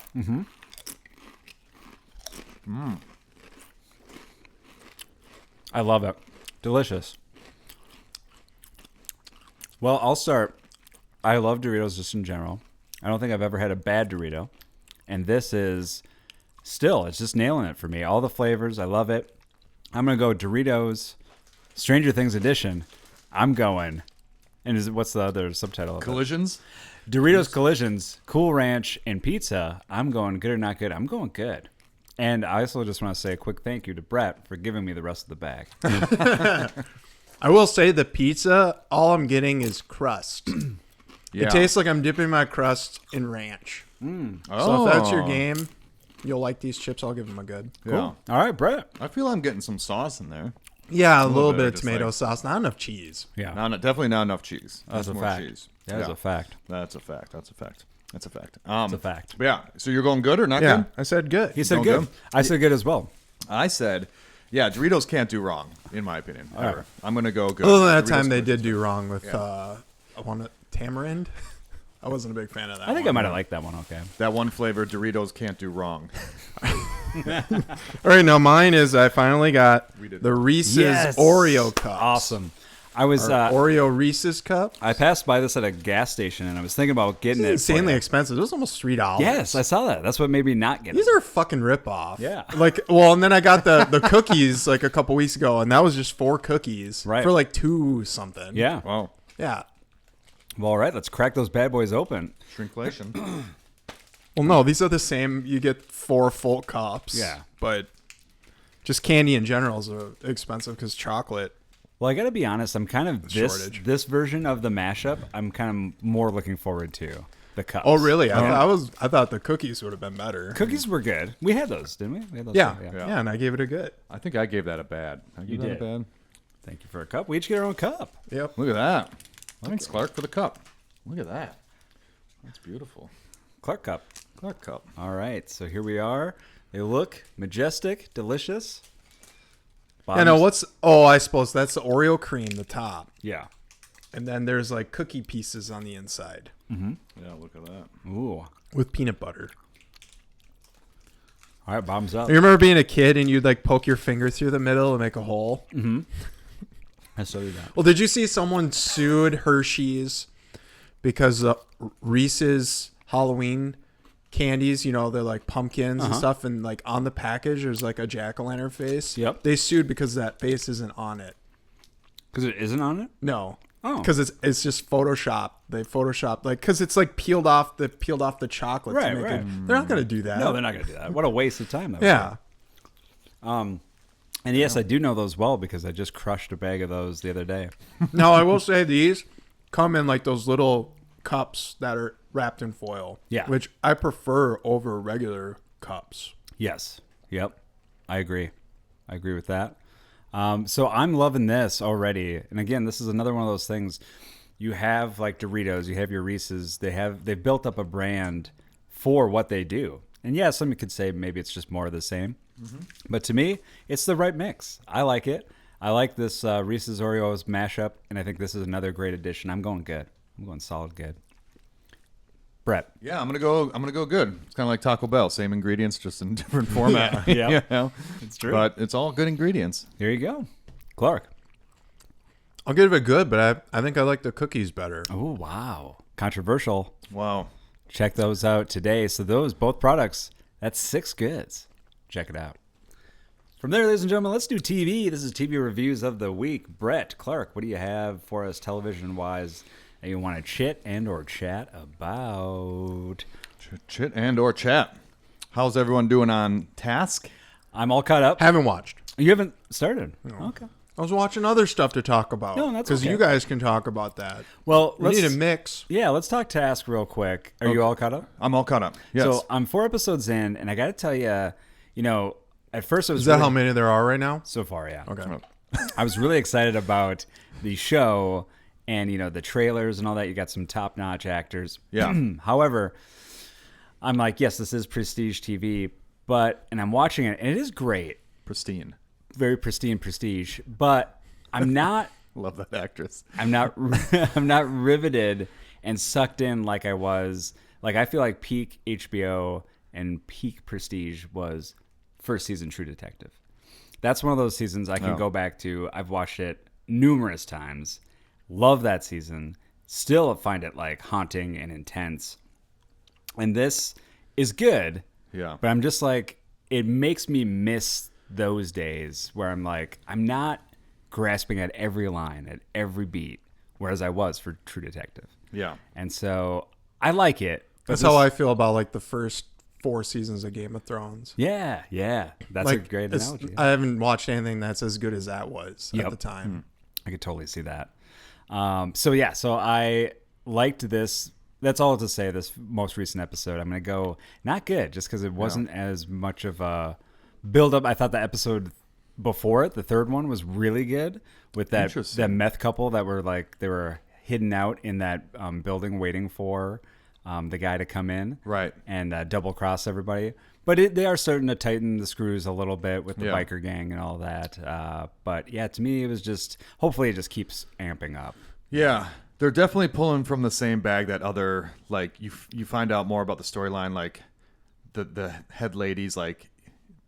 I love it. Delicious. Well, I'll start. I love Doritos just in general. I don't think I've ever had a bad Dorito. And this is still, it's just nailing it for me. All the flavors, I love it. I'm going to go Doritos Stranger Things edition. I'm going. And what's the other subtitle of it? Collisions. Doritos Collisions, Cool Ranch, and Pizza. I'm going good or not good. I'm going good. And I also just want to say a quick thank you to Brett for giving me the rest of the bag. I will say the pizza, all I'm getting is crust. Yeah. It tastes like I'm dipping my crust in ranch. Oh. So if that's your game, you'll like these chips. I'll give them a good. Yeah. Cool. All right, Brett. I feel I'm getting some sauce in there. Yeah, a little bit, bit of just tomato like- sauce, not enough cheese. Yeah. Definitely not enough cheese. That's a more fact. cheese. That is Yeah. a fact. That's a fact. That's a fact. That's a fact. It's a fact. But yeah. So you're going good or not Yeah, good? I said good. He said Don't good. go. I said good as well. I said Yeah, Doritos can't do wrong, in my opinion. Ever. right. I'm gonna go good. Other than that Doritos time they Squishes. did do wrong with I want it tamarind. I wasn't a big fan of that. I think I one. might have liked that one. Okay. That one flavor, Doritos can't do wrong. All right, now mine is I finally got the Reese's Oreo cups. Awesome. I was Oreo Reese's cup. I passed by this at a gas station and I was thinking about getting it. Insanely for you. expensive. It was almost $3. Yes, I saw that. That's what made me not get These it. are a fucking ripoff. Yeah. Like, well, and then I got the cookies like a couple weeks ago, and that was just 4 cookies Right. for like 2 something. Yeah. Wow. Yeah. Well, all right. Let's crack those bad boys open. Shrinkflation. Well, no, these are the same. You get 4 full cups. Yeah. But just candy in general is expensive because chocolate. Well, I got to be honest. I'm kind of Shortage. this version of the mashup. I'm kind of more looking forward to the cups. Oh, really? I thought the cookies would have been better. Cookies were good. We had those, didn't we? We had those Yeah. too, Yeah, and I gave it a good. I think I gave that a bad. I gave that did. a bad. Thank you for a cup. We each get our own cup. Yep. Look at that. Thanks, Clark, for the cup. Look at that. That's beautiful. Clark cup. Clark cup. All right. So here we are. They look majestic, delicious. Yeah, no, I suppose that's the Oreo cream, the top. Yeah. And then there's like cookie pieces on the inside Yeah, look at that. Ooh. with peanut butter. All right. Bottoms up. You remember being a kid and you'd like poke your finger through the middle and make a hole? I still do that. Well, did you see someone sued Hershey's because Reese's Halloween candies, they're like pumpkins and stuff, and like on the package there's like a jack-o'-lantern face. Yep. They sued because that face isn't on it. Because it isn't on it? No. Oh. Because it's just Photoshop. They Photoshopped because it's like peeled off the chocolate. Right, to make right. it. They're not gonna do that. No, they're not going to do that. What a waste of time that was. Yeah. And yes, I do know those well because I just crushed a bag of those the other day. Now I will say these come in like those little cups that are wrapped in foil. Yeah. Which I prefer over regular cups. Yes. Yep. I agree. I agree with that. So I'm loving this already. And again, this is another one of those things. You have like Doritos, you have your Reese's. They've built up a brand for what they do. And yeah, some could say maybe it's just more of the same. Mm-hmm. But to me, it's the right mix. I like it. I like this Reese's Oreos mashup, and I think this is another great addition. I'm going good. I'm going solid good. Brett. Yeah, I'm gonna go good. It's kind of like Taco Bell, same ingredients, just in different format. Yeah. You know? It's true. But it's all good ingredients. Here you go. Clark. I'll give it good, but I think I like the cookies better. Oh, wow. Controversial. Wow. Check those out today. So those, both products, that's 6 goods. Check it out. From there, ladies and gentlemen, let's do TV. This is TV reviews of the week. Brett, Clark, what do you have for us television-wise that you want to chit and or chat about? Chit and or chat. How's everyone doing on task? I'm all caught up. Haven't watched. You haven't started? No. Okay. I was watching other stuff to talk about. No, that's because okay. you guys can talk about that. Well, We need a mix. Yeah, let's talk task real quick. Are you all caught up? I'm all caught up. Yes. So I'm 4 episodes in, and I got to tell you, at first I was Is that really- how many there are right now? So far, yeah. Okay. I was really excited about the show and, the trailers and all that. You got some top-notch actors. Yeah. However, I'm like, yes, this is prestige TV, and I'm watching it, and it is great. Pristine. Very pristine prestige, but I'm not Love that actress. I'm not riveted and sucked in like I was. Like, I feel like peak HBO and peak prestige was first season True Detective. That's one of those seasons I can go back to. I've watched it numerous times. Love that season. Still find it like haunting and intense. And this is good. Yeah. But I'm just like, it makes me miss those days where I'm like, I'm not grasping at every line, at every beat, whereas I was for True Detective. Yeah. And so I like it. But That's how I feel about like the first 4 seasons of Game of Thrones. Yeah. That's Like, a great analogy. I haven't watched anything that's as good as that was Yep. at the time. I could totally see that. So I liked this. That's all to say. This most recent episode, I'm going to go not good, just because it wasn't as much of a build up. I thought the episode before it, the third one, was really good with that meth couple that were like, they were hidden out in that building waiting for the guy to come in, Right. and double cross everybody. But they are starting to tighten the screws a little bit with the Yeah. biker gang and all that. But yeah, to me, it was just, hopefully it just keeps amping up. Yeah, they're definitely pulling from the same bag that other, like, you find out more about the storyline, like the head ladies, like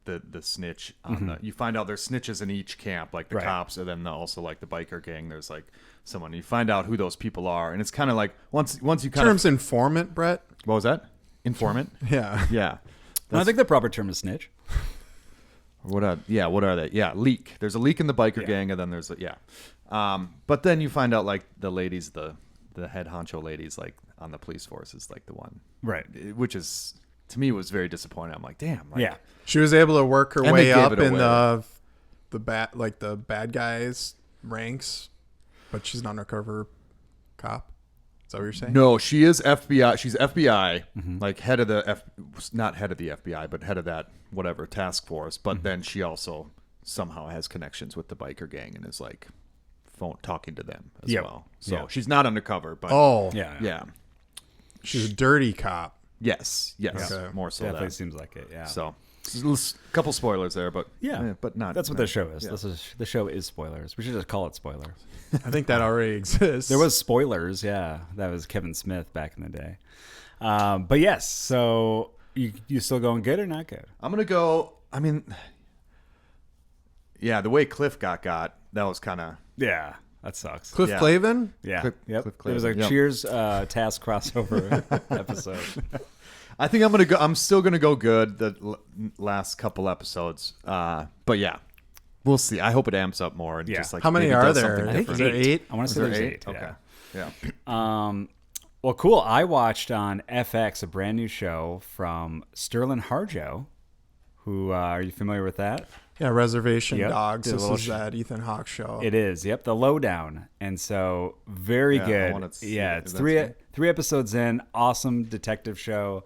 the snitch on the, you find out there's snitches in each camp, like the Right. cops, and then also like the biker gang. There's like someone, you find out who those people are, and it's kind of like once you kind Terms informant, Brett. what was that? Informant? Yeah. Yeah. I think the proper term is snitch. What are they? Yeah, leak. There's a leak in the biker gang, and then there's but then you find out like the ladies, the head honcho ladies, like on the police force is like the one, Right. which is to me was very disappointing. I'm like, damn. Like, Yeah. She was able to work her And they way gave up it in away. the bad guys ranks, but she's an undercover cop. Is that what you're saying? No, she is FBI. She's FBI, Mm-hmm. like head of the not head of the FBI, but head of that whatever task force. But then she also somehow has connections with the biker gang and is like phone talking to them as Yep. well. So Yeah. she's not undercover, but Oh, Yeah. yeah. she's a dirty cop. Yes. Okay. More so Definitely that. seems like it. Yeah. So, a couple spoilers there, but Yeah. but not. That's what not- the show is. yeah. The show is spoilers. We should just call it spoilers. I think that already exists. There was spoilers. Yeah. That was Kevin Smith back in the day. But yes. So you still going good or not good? I'm gonna go. I mean, yeah, the way Cliff got that was kind of Yeah. That sucks. Cliff Yeah. Clavin. Yeah. Cliff Yep. It was a Clavin, yep. Cheers task crossover episode. I think I'm gonna go. I'm still gonna go good the last couple episodes. But yeah, we'll see. I hope it amps up more and Yeah. just like How many maybe are does there? something I think different. is there 8? I want to Is say there there's 8? 8. Okay. Yeah. Yeah. Well, cool. I watched on FX a brand new show from Sterling Harjo. Who are you familiar with that? Yeah, Reservation Yep. Dogs. Did a This little is that Ethan Hawke show. It is. Yep, the lowdown. And so very Yeah, I good. wanna see Yeah, it. it's That's three good. three episodes in. Awesome detective show.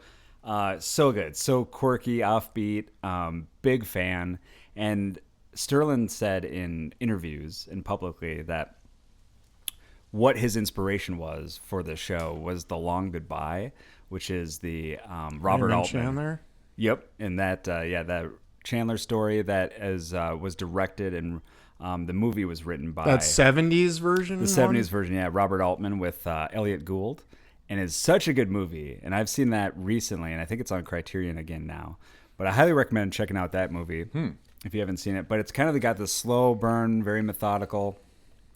So good, so quirky, offbeat. Big fan. And Sterling said in interviews and publicly that what his inspiration was for the show was The Long Goodbye, which is the Robert Raymond Altman. Chandler. Yep, and that that Chandler story that was directed and the movie was written by That 70s version. the 70s version, yeah, Robert Altman with Elliot Gould, and it's such a good movie. And I've seen that recently, and I think it's on Criterion again now. But I highly recommend checking out that movie if you haven't seen it. But it's kind of got this slow burn, very methodical,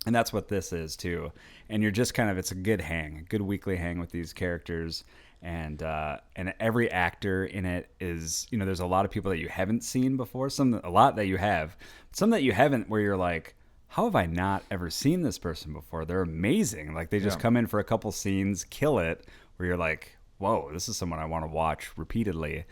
and that's what this is too. And you're just kind of, it's a good hang, a good weekly hang with these characters. And every actor in it is, there's a lot of people that you haven't seen before, a lot that you have, some that you haven't, where you're like, how have I not ever seen this person before? They're amazing. Like they just come in for a couple scenes, kill it, where you're like, whoa, this is someone I want to watch repeatedly.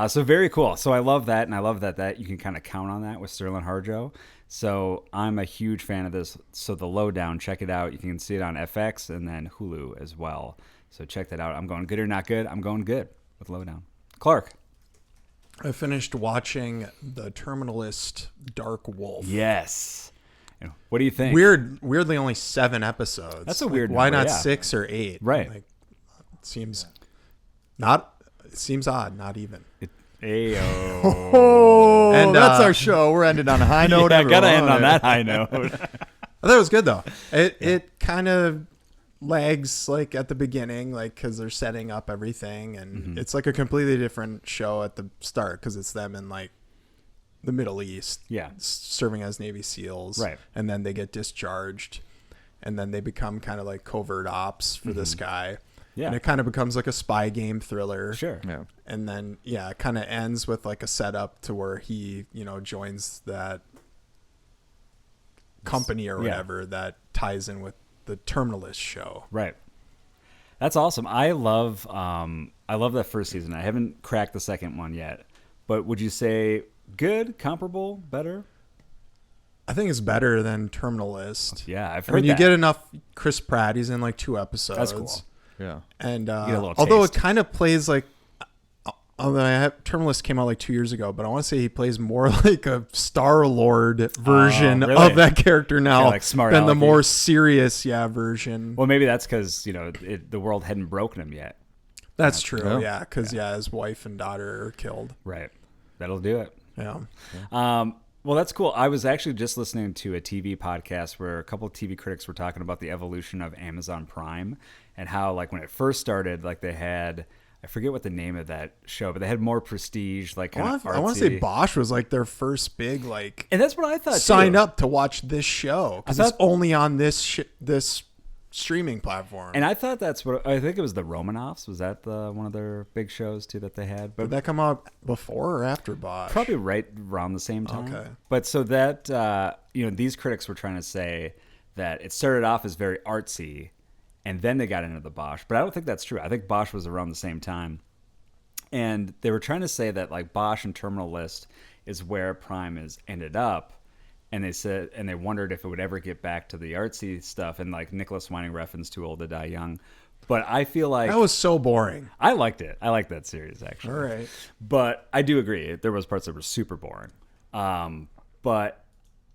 So very cool. So I love that, and I love that you can kind of count on that with Sterling Harjo. So I'm a huge fan of this. So The Lowdown, check it out. You can see it on FX and then Hulu as well. So check that out. I'm going good or not good? I'm going good with Lowdown. Clark. I finished watching The Terminalist Dark Wolf. Yes. What do you think? Weirdly only 7 episodes. That's a weird Why number, not yeah. 6 or 8? Right. Like, it seems odd, not even. Ayo. Oh, And, that's our show. We're ending on a high note. Yeah, gotta everyone. end on that high note. I thought it was good though. It kind of lags like at the beginning, like because they're setting up everything, and it's like a completely different show at the start because it's them in like the Middle East, Yeah. serving as Navy SEALs, Right. And then they get discharged, and then they become kind of like covert ops for this guy. Yeah. And it kind of becomes like a spy game thriller. Sure. Yeah. And then, yeah, it kind of ends with like a setup to where he, joins that company or Yeah. whatever that ties in with the Terminalist show. Right. That's awesome. I love that first season. I haven't cracked the second one yet. But would you say good, comparable, better? I think it's better than Terminalist. Yeah, I've I heard mean, you that. get enough Chris Pratt. He's in like 2 episodes. That's cool. Yeah. And get a little although taste. it kind of plays like, although Terminalist came out like 2 years ago, but I want to say he plays more like a Star-Lord version really? of that character now Yeah, like smart than the alecky. more serious, version. Well, maybe that's because, the world hadn't broken him yet. That's true. Yeah. Because his wife and daughter are killed. Right. That'll do it. Yeah. Well, that's cool. I was actually just listening to a TV podcast where a couple of TV critics were talking about the evolution of Amazon Prime and how, like, when it first started, like, they had, I forget what the name of that show, but they had more prestige, like, kind of artsy. I want to say Bosch was like their first big, like, And that's what I thought, sign too. up to watch this show because it's only on this streaming platform. And I thought that's what, I think it was the Romanovs. Was that one of their big shows, too, that they had? But Did that come out before or after Bosch? probably right around the same time. Okay. But so that, these critics were trying to say that it started off as very artsy and then they got into the Bosch. But I don't think that's true. I think Bosch was around the same time. And they were trying to say that, like, Bosch and Terminal List is where Prime has ended up. And they said, and they wondered if it would ever get back to the artsy stuff. And, like, Nicholas Winding Refn's Too Old to Die Young. But I feel like That was so boring. I liked it. I liked that series, actually. All right. But I do agree. There was parts that were super boring. But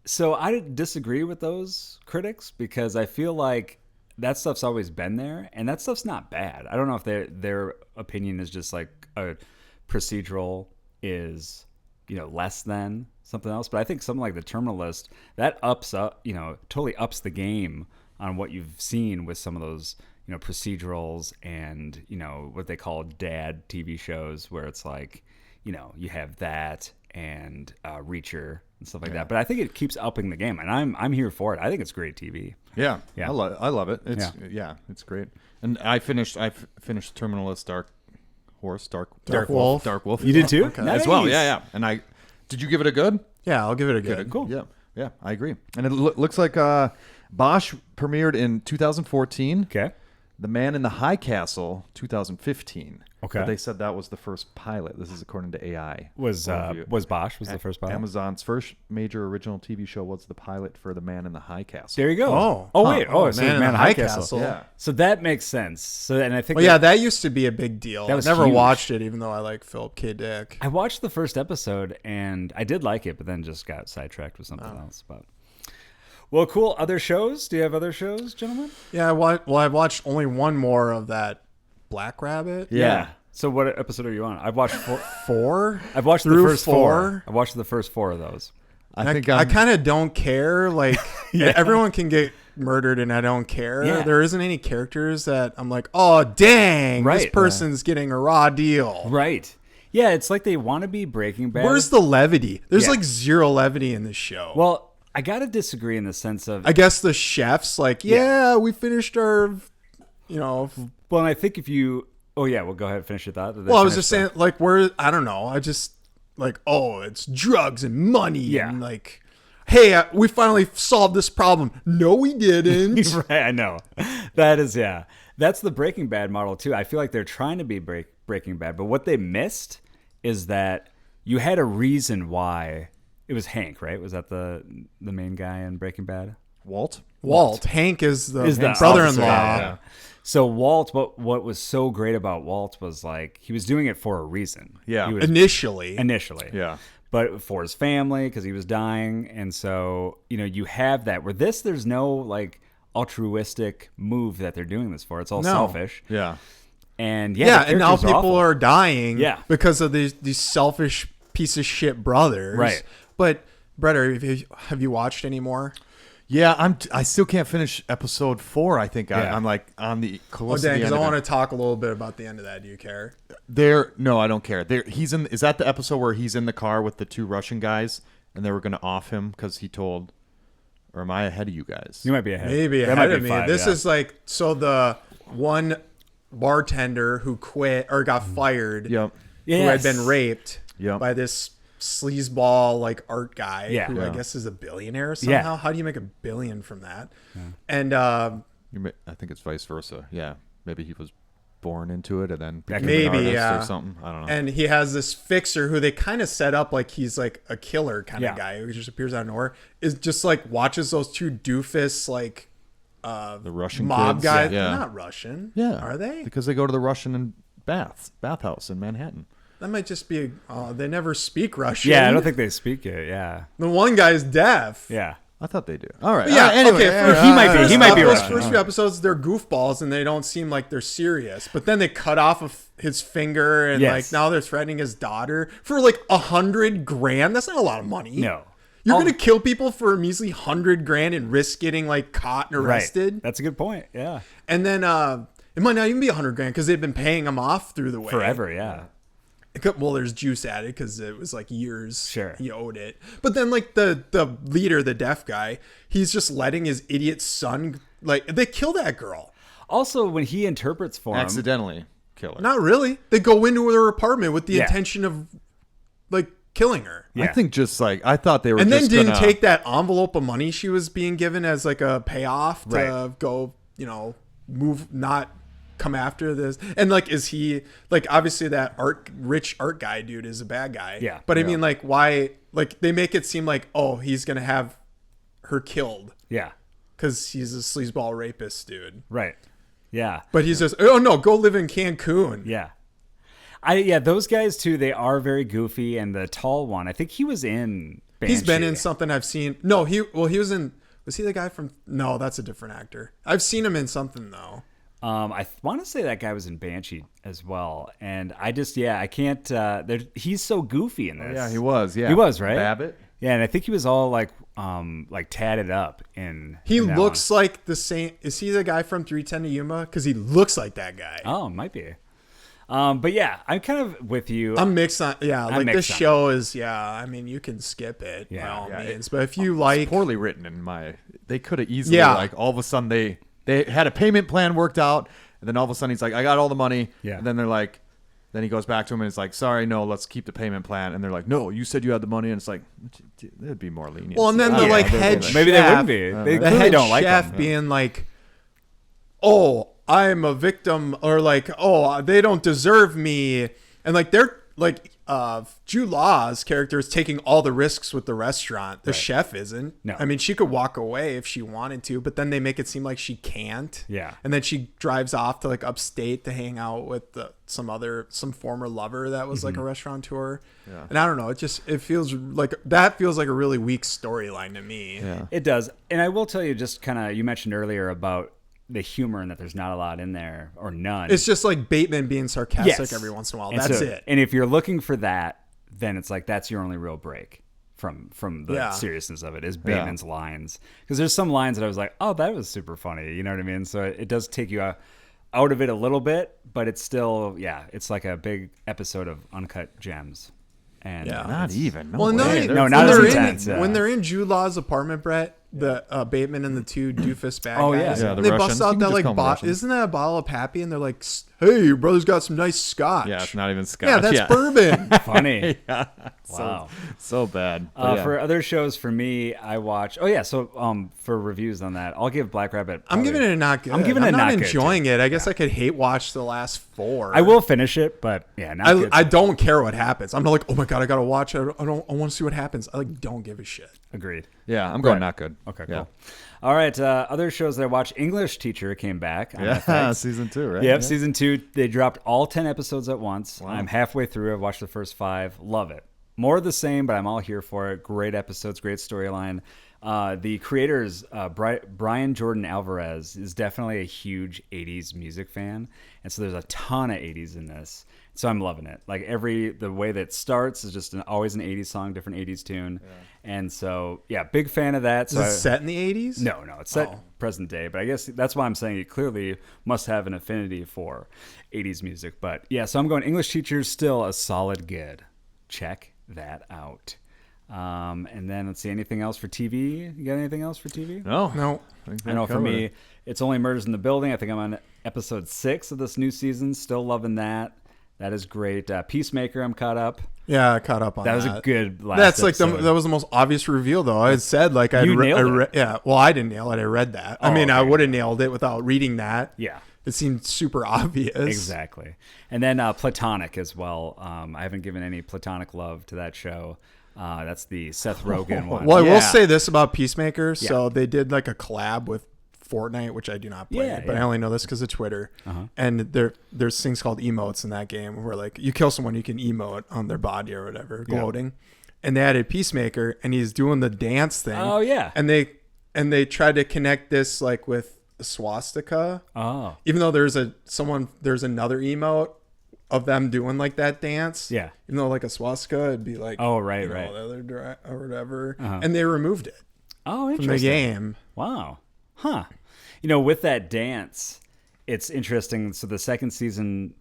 so I disagree with those critics because I feel like that stuff's always been there, and that stuff's not bad. I don't know if their opinion is just like a procedural is less than something else, but I think something like the Terminal List that totally ups the game on what you've seen with some of those procedurals and what they call dad TV shows where it's like you have that and Reacher and stuff like that. But I think it keeps upping the game, and I'm here for it. I think it's great TV. Yeah, Yeah. I love it. It's great. And I finished Terminal List Dark Wolf. You did too? Okay. As well. Nice. Yeah. And did you give it a good? Yeah, I'll give it a good. Cool. Yeah, I agree. And it looks like Bosch premiered in 2014. Okay. The Man in the High Castle, 2015. Okay. But they said that was the first pilot. This is according to AI. Was Bosch the first pilot? Amazon's first major original TV show was the pilot for The Man in the High Castle. There you go. Oh. Wait. Oh, So Man in Man the High High Castle. Castle. Yeah. So that makes sense. So and I think Well, yeah, that used to be a big deal. That I was never huge. watched it, even though I like Philip K. Dick. I watched the first episode and I did like it, but then just got sidetracked with something else. But well, cool. Other shows? Do you have other shows, gentlemen? Yeah, I've watched only one more of that Black Rabbit. Yeah. So what episode are you on? I've watched four. Four? I've watched the Through first four. I've watched the first four of those. I think I kind of don't care. Like, everyone can get murdered and I don't care. Yeah. There isn't any characters that I'm like, oh, dang, this Right. person's getting a raw deal. Right. Yeah, it's like they want to be Breaking Bad. Where's the levity? There's Yeah. like zero levity in this show. Well, I gotta disagree in the sense of I guess the chef's like, we finished our, well, and I think if you go ahead and finish your thought. Well, I was just saying, like, I don't know. I just, like, it's drugs and money. Yeah. And, like, hey, we finally solved this problem. No, we didn't. Right, I know. That is, that's the Breaking Bad model, too. I feel like they're trying to be Breaking Bad, but what they missed is that you had a reason why. It was Hank, right? Was that the main guy in Breaking Bad? Walt. Hank is the the brother-in-law. officer, yeah. So Walt, what was so great about Walt was like he was doing it for a reason. Yeah. He was, Initially. Yeah. but for his family because he was dying, and so you have that. Where there's no like altruistic move that they're doing this for. It's all selfish. Yeah. And Yeah, the and now characters people awful. are dying Yeah. because of these selfish piece of shit brothers. Right. But, Brett, have you watched any more? Yeah, I still can't finish episode 4. I think Yeah. I'm like on the close Oh, to the dang, because end I of want it. to talk a little bit about the end of that. Do you care? No, I don't care. He's in. Is that the episode where he's in the car with the 2 Russian guys and they were going to off him because he told? Or am I ahead of you guys? You might be ahead. Maybe That ahead might of be me. 5, This yeah. is like, so the one bartender who quit or got fired, Yep. who had Yes. been raped Yep. by this sleazeball like art guy Yeah. who I Yeah. guess is a billionaire somehow. Yeah. How do you make $1 billion from that? And I think it's vice versa. Yeah, maybe he was born into it and then became Maybe, an artist yeah. or something. I don't know. and he has this fixer who they kind of set up like he's like a killer kind Yeah. of guy who just appears out of nowhere. Is just like watches those 2 doofus like the Russian mob kids, guys. Yeah. They're not Russian. Yeah. Are they? Because they go to the Russian bathhouse in Manhattan. That might just be. They never speak Russian. Yeah, I don't think they speak it. Yeah. The one guy's deaf. Yeah. I thought they do. All right. Yeah. Anyway, Okay. He might be Those right. first few episodes, they're goofballs and they don't seem like they're serious. But then they cut off his finger and Yes. like now they're threatening his daughter for like $100,000. That's not a lot of money. No. You're gonna kill people for a measly $100,000 and risk getting like caught and arrested. Right. That's a good point. Yeah. And then it might not even be $100,000 because they've been paying him off through the way Forever. Yeah. Well, there's juice added because it was like years. Sure. He owed it. But then like the leader, the deaf guy, he's just letting his idiot son, like, they kill that girl. Also, when he interprets for him, accidentally kill her. Not really. They go into her apartment with the Yeah. intention of like killing her. Yeah. I think just like I thought they were, And then just didn't gonna, take that envelope of money she was being given as like a payoff to Right. go, move, not come after this. And like, is he like, obviously that rich art guy dude is a bad guy. Yeah. But I mean, like, why, like they make it seem like, oh, he's going to have her killed Yeah. because he's a sleazeball rapist dude. Right. Yeah. But he's just, oh no, go live in Cancun. Yeah. Those guys too, they are very goofy. And the tall one, I think he was in Banshee. He's been in something I've seen. No, he was in, was he the guy from, no, that's a different actor. I've seen him in something though. I want to say that guy was in Banshee as well. And I just, I can't, he's so goofy in this. Yeah, he was. Yeah, He was, right? Babbitt. Yeah. And I think he was all like tatted up in. He in that looks one. like the same. Is he the guy from 310 to Yuma? Because he looks like that guy. Oh, might be. But yeah, I'm kind of with you. I'm mixed on. Yeah, like mixed this on show is. Yeah, I mean, you can skip it by all Yeah, means. But if you like, Poorly written in my. They could have easily Yeah. like all of a sudden they had a payment plan worked out, and then all of a sudden he's like, I got all the money. Yeah. And then they're like, then he goes back to him and it's like, sorry, no, let's keep the payment plan. And they're like, no, you said you had the money, and it's like, there'd be more lenient. well, and then the Yeah, like they're head like- Maybe they chef- wouldn't be. They the clearly head don't like chef them. being like, oh, I'm a victim, or like, oh, they don't deserve me, and like they're like, Jude Law's character is taking all the risks with the restaurant. The chef isn't. No. I mean, she could walk away if she wanted to, but then they make it seem like she can't. Yeah. And then she drives off to like upstate to hang out with some former lover that was like a restaurateur. Yeah. And I don't know, it feels like a really weak storyline to me. Yeah. It does. And I will tell you, just kind of, you mentioned earlier about the humor and that there's not a lot in there or none. It's just like Bateman being sarcastic Yes. every once in a while. And That's so- it. And if you're looking for that, then it's like that's your only real break from the Yeah. seriousness of it is Bateman's lines. Because there's some lines that I was like, oh, that was super funny. You know what I mean? So it does take you out of it a little bit, but it's still, it's like a big episode of Uncut Gems. And Yeah. Not even. No Well, way. no, when not as they're intense, in, yeah. when they're in Jude Law's apartment, Brett, the Bateman and the two doofus bad Oh, guys, yeah. Yeah, the and they Russians. bust out You can that just like call them Russians. isn't that a bottle of Pappy? And they're like, hey, your brother's got some nice scotch. Yeah, it's not even Scotch. Yeah, that's bourbon. funny. Yeah. Wow. So bad. But yeah. For other shows, for me, I watch. Oh yeah, so for reviews on that, I'll give Black Rabbit. I'm giving it a not good. I'm giving it not not good, enjoying it. I guess I could hate watch the last 4. I will finish it, but yeah, not good. I don't care what happens. I'm not like, oh my god, I gotta watch it. I want to see what happens. I like don't give a shit. Agreed. Yeah, I'm going Right. not good. Okay, Yeah. cool. All right, other shows that I watched. English Teacher came back. On Yeah, FX. season 2, right? Yep, Yeah. season 2. They dropped all 10 episodes at once. I'm halfway through. I've watched the first 5. Love it. More of the same, but I'm all here for it. Great episodes, great storyline. The creators, Brian Jordan Alvarez, is definitely a huge 80s music fan. And so there's a ton of 80s in this. So I'm loving it. Like the way that it starts is just always an 80s song, different 80s tune. Yeah. And so, big fan of that. Is So it set in the 80s? No, it's set present day. But I guess that's why I'm saying it clearly must have an affinity for 80s music. But yeah, so I'm going English Teacher, still a solid good. Check that out. And then let's see, anything else for TV? You got anything else for TV? No. I know for me, it's only Murders in the Building. I think I'm on episode 6 of this new season. Still loving that. That is great. Peacemaker, I'm caught up. Yeah, I caught up on that. That was a good last That's like episode. that was the most obvious reveal, though. I had said like You nailed it. yeah. Well, I didn't nail it. I read that. I mean, I okay. would have nailed it without reading that. Yeah. It seemed super obvious. Exactly. And then Platonic as well. I haven't given any Platonic love to that show. That's the Seth Rogen one. Well, I will Yeah. say this about Peacemaker. So they did like a collab with Fortnite, which I do not play, Yeah, but yeah. I only know this because of Twitter. And there's things called emotes in that game where like you kill someone, you can emote on their body or whatever, gloating. and they added Peacemaker, and he's doing the dance thing. Oh, yeah. And they tried to connect this like with a swastika. Oh. Even though there's another emote of them doing like that dance. Yeah. Even though like a swastika, it'd be like, Oh, right, you know, right. the other or whatever. Uh-huh. And they removed it Oh, from interesting. the game. Wow. Huh. You know, with that dance, it's interesting. So the second season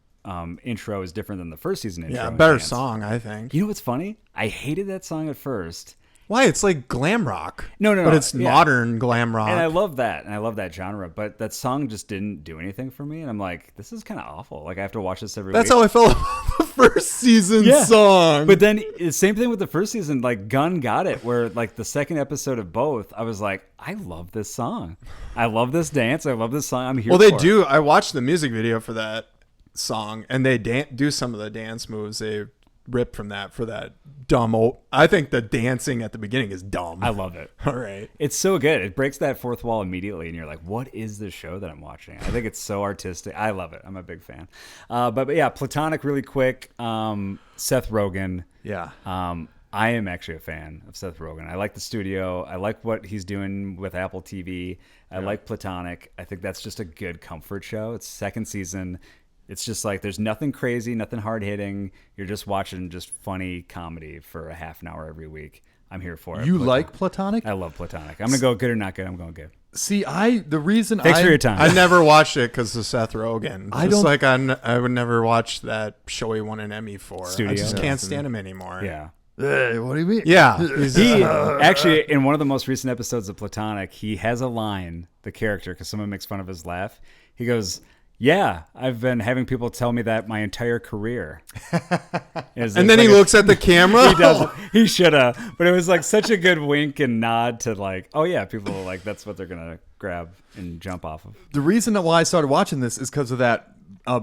intro is different than the first season intro. Yeah, in better dance. song, I think. You know what's funny? I hated that song at first. Why? It's like glam rock. No, But it's modern glam rock. And I love that. And I love that genre. But that song just didn't do anything for me. And I'm like, this is kind of awful. Like, I have to watch this every That's week. how I felt about the first season Yeah. song. But then, same thing with the first season. Like, Gunn got it, where, like, the second episode of both, I was like, I love this song. I love this dance. I love this song. I'm here well, they for do. it. I watched the music video for that song, and they do some of the dance moves they rip from that for that dumb old. I think the dancing at the beginning is dumb. I love it. All right. It's so good. It breaks that fourth wall immediately, and you're like, "What is this show that I'm watching?" I think it's so artistic. I love it. I'm a big fan. But yeah, Platonic, really quick. Seth Rogen. Yeah. I am actually a fan of Seth Rogen. I like the studio. I like what he's doing with Apple TV. I like Platonic. I think that's just a good comfort show. It's second season. It's just like there's nothing crazy, nothing hard hitting. You're just watching just funny comedy for a half an hour every week. I'm here for it. You like Platonic? I love Platonic. I'm gonna go good or not good. I'm going good. See, the reason Thanks for your time. I never watched it because of Seth Rogen. I Just don't- like I would never watch that show he won an Emmy for. Studio. I just Yeah. can't stand him anymore. Yeah. What do you mean? Yeah. He actually, in one of the most recent episodes of Platonic, he has a line, the character, because someone makes fun of his laugh. He goes, "Yeah, I've been having people tell me that my entire career." And then he looks at the camera. He does. He should have. But it was like such a good wink and nod to like, oh yeah, people are like, that's what they're gonna grab and jump off of. The reason why I started watching this is because of that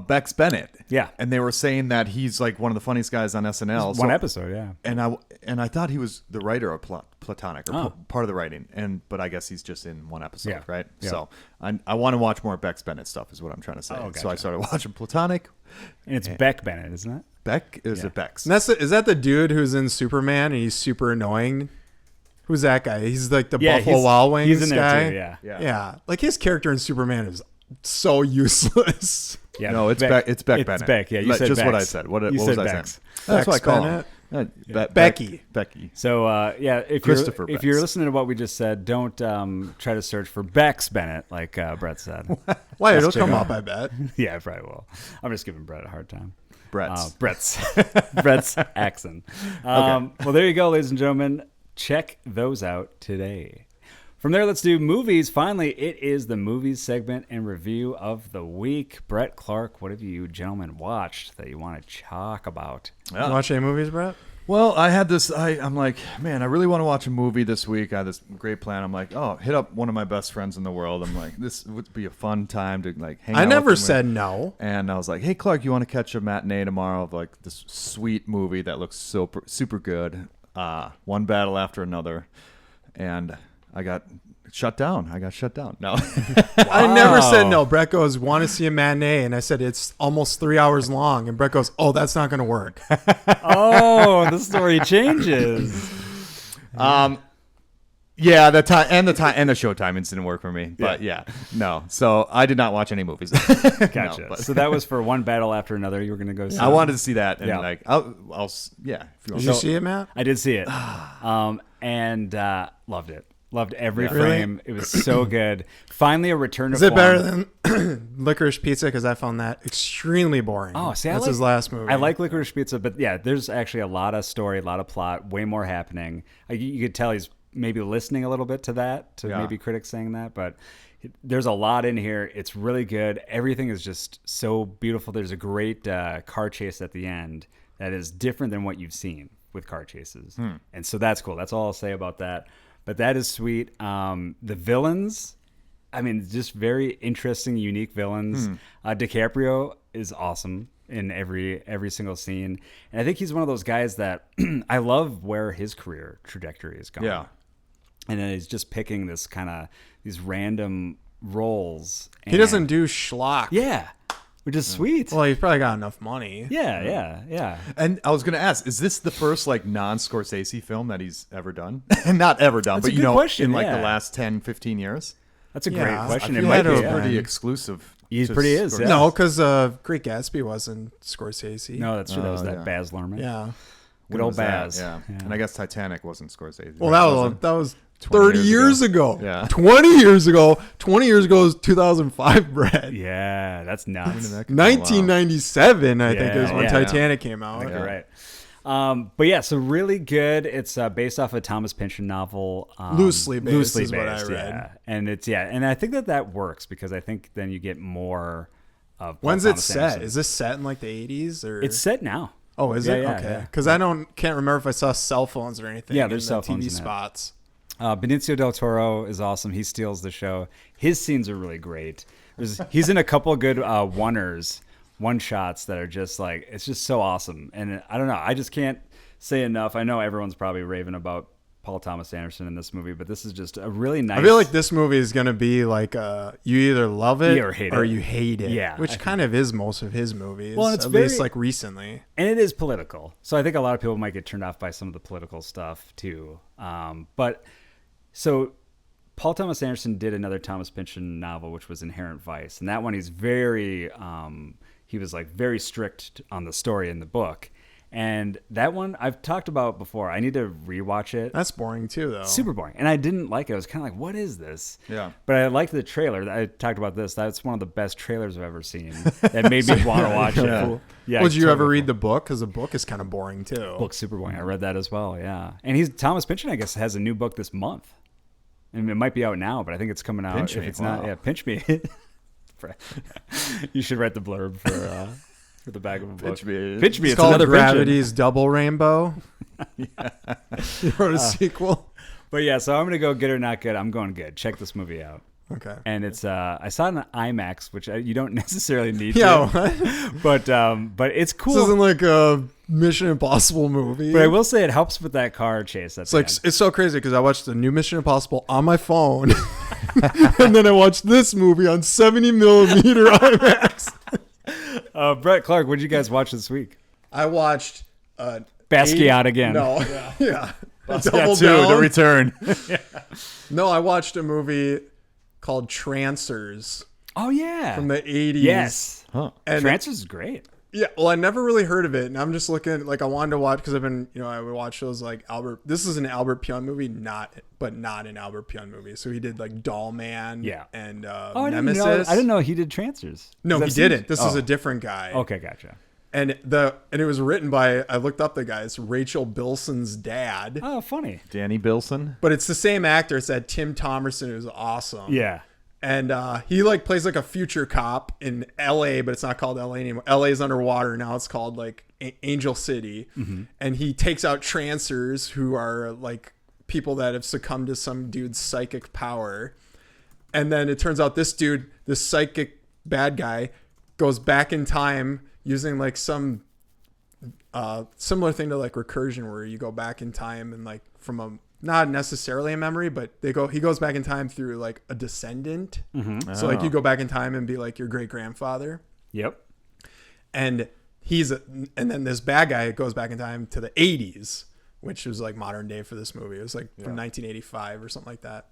Bex Bennett. Yeah. And they were saying that he's like one of the funniest guys on SNL. One episode, yeah. And I thought he was the writer of Platonic, or Oh. part of the writing, but I guess he's just in one episode, Yeah. right? Yeah. So I want to watch more Bex Bennett stuff, is what I'm trying to say. Oh, So I gotcha. started watching Platonic. And it's Beck Bennett, isn't it? Beck is Yeah. it Bex? And is that the dude who's in Superman and he's super annoying? Who's that guy? He's like the Yeah, Buffalo he's- Wild Wings he's in there guy. too, yeah. Yeah. Like his character in Superman is so useless. Yeah, no, it's Beck. It's Beck Bennett. It's Beck. Yeah, you said just what I Bex. said. What You was said I Bex. saying? That's what I call Bennett? him. Becky. Becky. So yeah, if Christopher you're Bex. listening to what we just said, don't try to search for Bex Bennett like Brett said. Why? It'll check come out. up, I bet. Yeah, I probably will. I'm just giving Brett a hard time. Brett's. Brett's accent. Well, there you go, ladies and gentlemen. Check those out today. From there, let's do movies. Finally, it is the movies segment and review of the week. Brett Clark, what have you gentlemen watched that you want to talk about? You watch any movies, Brett? Well, I had this. I'm like, man, I really want to watch a movie this week. I had this great plan. I'm like, oh, hit up one of my best friends in the world. I'm like, this would be a fun time to like hang out. I never with them. said no. And I was like, hey, Clark, you want to catch a matinee tomorrow of like this sweet movie that looks super good. One battle after another, and I got shut down. No. I never said no. Brett goes, want to see a matinee? And I said, it's almost 3 hours long. And Brett goes, oh, that's not going to work. Oh, the story changes. Yeah, the show timings didn't work for me. But yeah, no. So I did not watch any movies. Gotcha. No, but So that was for one battle after another. You were going to go see I it. wanted to see that, and Yeah. like, I'll yeah. If you want Did you see it, Matt? I did see it, and loved it. Loved every Really? frame. It was so good. Finally, a return Is to it form. better than Licorice Pizza? Because I found that extremely boring. Oh, see, that's his last movie. I like Licorice Pizza, but yeah, there's actually a lot of story, a lot of plot, way more happening. You could tell he's maybe listening a little bit to that, to Yeah. maybe critics saying that, but there's a lot in here. It's really good. Everything is just so beautiful. There's a great car chase at the end that is different than what you've seen with car chases. And so that's cool. That's all I'll say about that. But that is sweet. The villains, I mean, just very interesting, unique villains. DiCaprio is awesome in every single scene. And I think he's one of those guys that I love where his career trajectory is going. Yeah. And then he's just picking these random roles. He doesn't do schlock. Yeah. which is sweet. Well, he's probably got enough money. Yeah. And I was going to ask, is this the first like non-Scorsese film that he's ever done? Not ever done, That's a but good question, in like yeah. the last 10, 15 years? That's a Yeah, great I question. I It feel might like be. it's Yeah. pretty exclusive. He to pretty is, Scorsese. yeah. No, because Great Gatsby wasn't Scorsese. No, that's true. That was Oh, that yeah. Baz Luhrmann. Yeah. Good When old was that? Baz. Yeah. And I guess Titanic wasn't Scorsese. Well, right? that was 20 30 years ago. Yeah. 20 years ago. 20 years ago is 2005, Brett. Yeah, that's When did nuts. that come out? 1997, I think, is when Yeah. Titanic came out. I think you're right. But yeah, so really good. It's based off a Thomas Pynchon novel. Loosely based is what I read. Yeah. And and I think that works because I think then you get more of. Paul When's it Thomas set? Anderson. Is this set in like the 80s or? It's set now. Oh, is Yeah, it? yeah, Okay. yeah. Because can't remember if I saw cell phones or anything. Yeah, there's in cell the phones TV in that. spots. Benicio del Toro is awesome. He steals the show. His scenes are really great. He's in a couple of good one shots that are just like, it's just so awesome. And I don't know, I just can't say enough. I know everyone's probably raving about Paul Thomas Anderson in this movie, but this is just a really nice. I feel like this movie is going to be like you either love it or hate or it. you hate it. Yeah, Which kind of is most of his movies. Well, and it's at very- least like recently. And it is political. So I think a lot of people might get turned off by some of the political stuff too. But so Paul Thomas Anderson did another Thomas Pynchon novel, which was Inherent Vice. And that one he's very, he was like very strict on the story in the book. And that one I've talked about before. I need to rewatch it. That's boring too, though. Super boring. And I didn't like it. I was kind of like, what is this? Yeah. But I liked the trailer. I talked about this. That's one of the best trailers I've ever seen. That made me want to watch it. Cool. Yeah. Would you totally ever read cool. the book? Because the book is kind of boring too. Book's super boring. I read that as well. Yeah. And Thomas Pynchon, I guess, has a new book this month. And it might be out now, but I think it's coming out. Pinch if me. it's not, Wow. yeah, pinch me. You should write the blurb for the back of a book. Pinch me. Pinch me. It's It's called another Gravity's Double Rainbow. You wrote a sequel. But yeah, so I'm gonna go good or not good. I'm going good. Check this movie out. Okay. And it's I saw it on IMAX, which you don't necessarily need Yeah, to. what? But it's cool. This isn't like a Mission Impossible movie. But I will say it helps with that car chase. It's like it's so crazy because I watched the new Mission Impossible on my phone, and then I watched this movie on 70 millimeter IMAX. Brett Clark, what did you guys watch this week? I watched Basquiat again. No, yeah, Double down. The return. No, I watched a movie called Trancers Oh yeah. from the 80s. Yes. Huh. And Trancers is great. yeah, well, I never really heard of it, and I'm just looking like I wanted to watch because I've been, I would watch those like Albert. This is an Albert Pyun movie, not an Albert Pyun movie. So he did like Doll Man, Yeah. and I Nemesis. didn't know he did Trancers. No, he That didn't. seems- This is a different guy. Okay, gotcha. And it was written by, I looked up the guy, it's Rachel Bilson's dad. Oh, funny. Danny Bilson. But it's the same actor. It's that Tim Thomerson, who's awesome. Yeah. And he like plays like a future cop in LA, but it's not called LA anymore. LA is underwater now. It's called like Angel City. Mm-hmm. And he takes out trancers who are like people that have succumbed to some dude's psychic power. And then it turns out this psychic bad guy, goes back in time using like some similar thing to like recursion, where you go back in time and like from a not necessarily a memory, but he goes back in time through like a descendant. Mm-hmm. So like you go back in time and be like your great grandfather, Yep. and and then this bad guy goes back in time to the 80s, which was like modern day for this movie. It was like from 1985 or something like that.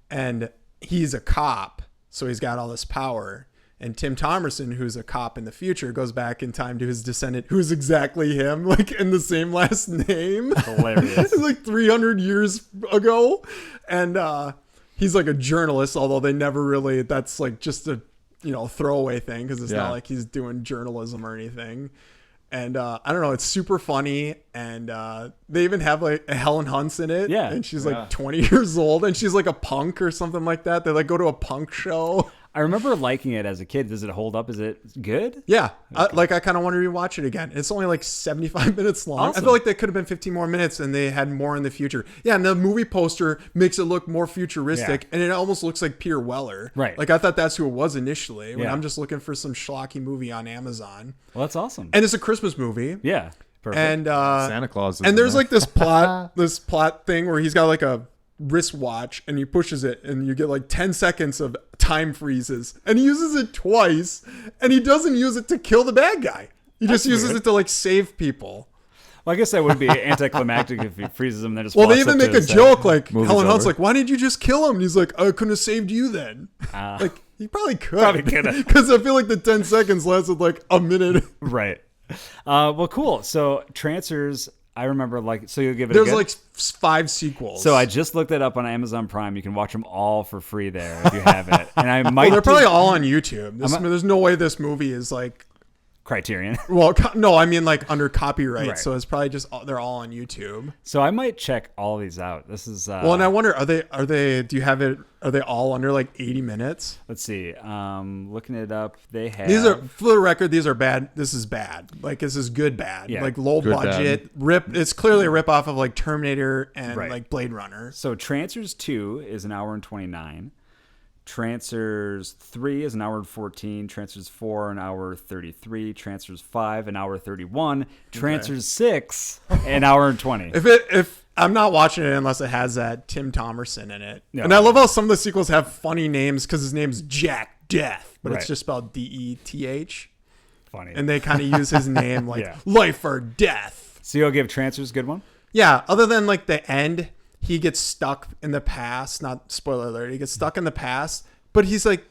And he's a cop, so he's got all this power. And Tim Thomerson, who's a cop in the future, goes back in time to his descendant, who's exactly him, like in the same last name. Hilarious. It's like 300 years ago. And he's like a journalist, although they never really, that's like just a, throwaway thing, because it's not like he's doing journalism or anything. And I don't know, it's super funny. And they even have like Helen Hunt's in it. Yeah. And she's like 20 years old, and she's like a punk or something like that. They like go to a punk show. I remember liking it as a kid. Does it hold up? Is it good? Yeah. I kind of want to rewatch it again. It's only like 75 minutes long. Awesome. I feel like they could have been 15 more minutes and they had more in the future. Yeah. And the movie poster makes it look more futuristic, and it almost looks like Pierre Weller. Right. Like I thought that's who it was initially when Yeah. I'm just looking for some schlocky movie on Amazon. Well, that's awesome. And it's a Christmas movie. Yeah. Perfect. And, Santa Claus. Is and in there's there. like this plot thing where he's got like a wristwatch and he pushes it and you get like 10 seconds of time freezes, and he uses it twice, and he doesn't use it to kill the bad guy. He just uses it to like save people. Well, I guess that would be anticlimactic if he freezes him and then just Well, they walks even up to make a his side. joke like Movie's Helen Hunt's over. like, "Why didn't you just kill him?" And he's like, "I couldn't have saved you then." Like he probably could. Probably could've. Because I feel like the 10 seconds lasted like a minute. Right. Well, cool. So Trancers, I remember so you'll give it a There's good? like 5 sequels. So I just looked it up on Amazon Prime. You can watch them all for free there if you have it. And I might Well, they're do probably all on YouTube. There's no way this movie is like, Criterion. well, no, I mean like under copyright. Right. So it's probably just they're all on YouTube. So I might check all these out. This is Well, and I wonder, are they? Do you have it? Are they all under like 80 minutes? let's see. Looking it up, they have These are, for the record, these are bad. This is bad. Like this is good bad. Yeah. Like low Good budget rip. It's clearly a rip off of like Terminator and Right. like Blade Runner. So Trancers 2 is an hour and 29. Trancers 3 is an hour and 14. Trancers 4 an hour 33. Trancers 5 an hour 31. Trancers 6 an hour and 20. If I'm not watching it unless it has that Tim Thomerson in it. No. And I love how some of the sequels have funny names because his name's Jack Death, but Right. it's just spelled DETH. Funny. And they kind of use his name like Yeah. life or death. So you'll give Trancers a good one? Yeah, other than like the end, he gets stuck in the past. Not spoiler alert. He gets stuck in the past, but he's like,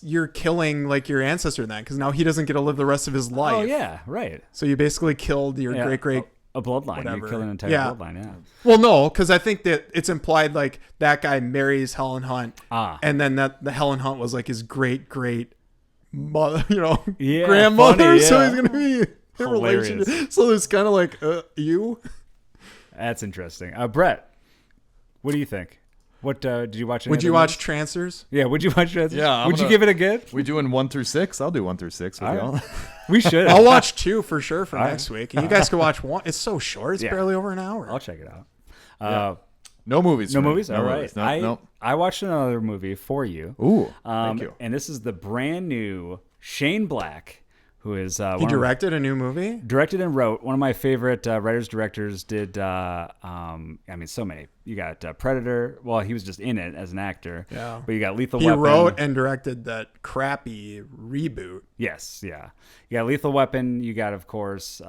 you're killing like your ancestor then, because now he doesn't get to live the rest of his life. Oh, yeah, right. So you basically killed your Yeah, great. a bloodline. whatever. You kill an entire Yeah. bloodline, yeah. Well, no, because I think that it's implied like that guy marries Helen Hunt, and then the Helen Hunt was like his great mother, Yeah, grandmother. funny, So yeah. he's gonna be in Hilarious. relationship. So there's kind of like you. That's interesting. Brett, what do you think? What did you watch? Would you watch Trancers? Yeah, would you watch Trancers? Yeah, Would you give it a good? We doing 1 through 6? I'll do 1 through 6 with All y'all. right. We should. I'll watch 2 for sure for right. next week, and you guys can watch 1. It's so short; it's Yeah. barely over an hour. I'll check it out. No movies. No for me. movies? All right. movies. No. I watched another movie for you. Ooh, thank you. And this is the brand new Shane Black, who is He directed a new movie. directed and wrote. One of my favorite writers directors did. So many. You got Predator. Well, he was just in it as an actor. Yeah. But you got Lethal He Weapon. wrote and directed that crappy reboot. Yes. Yeah. You got Lethal Weapon. You got, of course,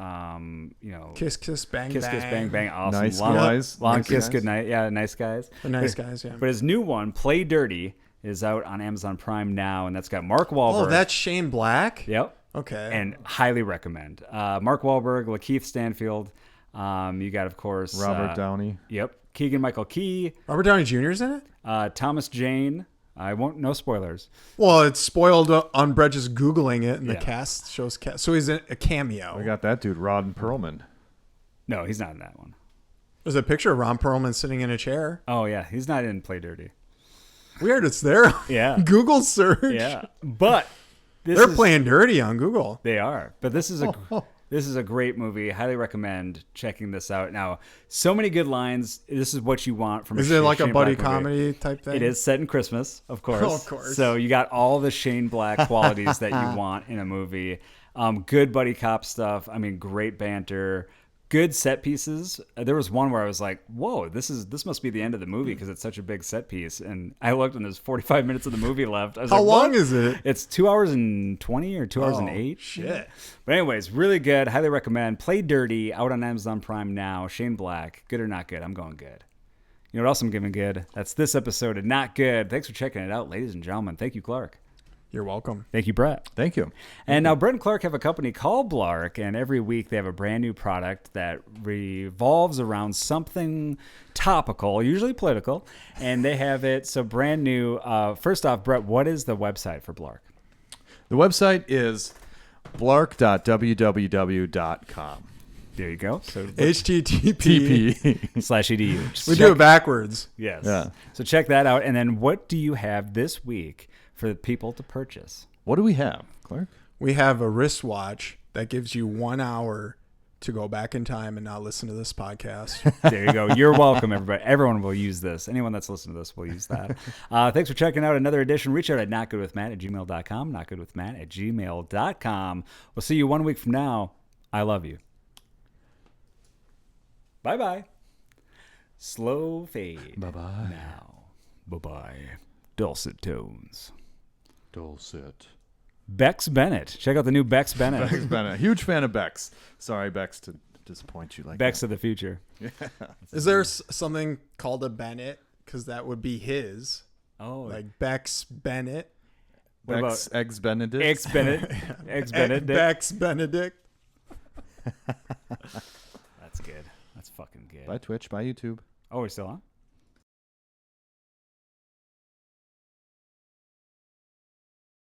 Kiss Kiss Bang Kiss Bang. Kiss Bang Bang. Awesome. Nice long, Guys. Long Nice Kiss Guys. Goodnight. Yeah. Nice Guys. The Nice Guys, yeah. But his new one, Play Dirty, is out on Amazon Prime now, and that's got Mark Wahlberg. Oh, that's Shane Black? Yep. Okay. And highly recommend. Mark Wahlberg, Lakeith Stanfield. You got, of course, Robert Downey. Yep. Keegan Michael Key. Robert Downey Jr.'s in it? Thomas Jane. I won't. No spoilers. Well, it's spoiled on Brett just Googling it, and Yeah. the cast shows cast. So he's in a cameo. We got that dude, Rod Perlman. No, he's not in that one. There's a picture of Ron Perlman sitting in a chair. Oh yeah, he's not in Play Dirty. Weird, it's there. Yeah. Google search. Yeah, but They're playing dirty on Google. They are, but this is a great movie. Highly recommend checking this out. Now, so many good lines. This is what you want from. Is it like a Shane buddy Black movie. comedy type thing? It is set in Christmas, of course. Oh, of course. So you got all the Shane Black qualities that you want in a movie. Good buddy cop stuff. I mean, great banter. Good set pieces. There was one where I was like, "Whoa, this must be the end of the movie because it's such a big set piece." And I looked, and there's 45 minutes of the movie left. I was How like, long "What?" is it? It's 2 hours and 20 or 2 hours and 8. Shit. But anyways, really good. Highly recommend. Play Dirty, out on Amazon Prime now. Shane Black, good or not good? I'm going good. You know what else I'm giving good? That's this episode of Not Good. Thanks for checking it out, ladies and gentlemen. Thank you, Clark. You're welcome. Thank you, Brett. Thank you. And now Brett and Clark have a company called Blark, and every week they have a brand new product that revolves around something topical, usually political, and they have it so brand new. First off, Brett, what is the website for Blark? The website is blark.www.com. There you go. So HTTP. /edu. We do it backwards. Yes. Yeah. So check that out. And then what do you have this week for the people to purchase? What do we have, Clark? We have a wristwatch that gives you 1 hour to go back in time and not listen to this podcast. There you go. You're welcome, everybody. Everyone will use this. Anyone that's listening to this will use that. Thanks for checking out another edition. Reach out at notgoodwithmatt@gmail.com. Notgoodwithmatt@gmail.com. We'll see you 1 week from now. I love you. Bye-bye. Slow fade. Bye-bye. Now. Bye-bye. dulcet tones. Dulcet. Bex Bennett. Check out the new Bex Bennett. Beck's been a huge fan of Beck's. Sorry, Beck's, to disappoint you like Bex that. of the future. Is there something called a Bennett? Because that would be his. Oh, Like Bex Bennett. what Beck's about Eggs Benedict. Eggs Bennett? Eggs Bennett. Bex Benedict. That's good. That's fucking good. By Twitch, by YouTube. Oh, we're still on?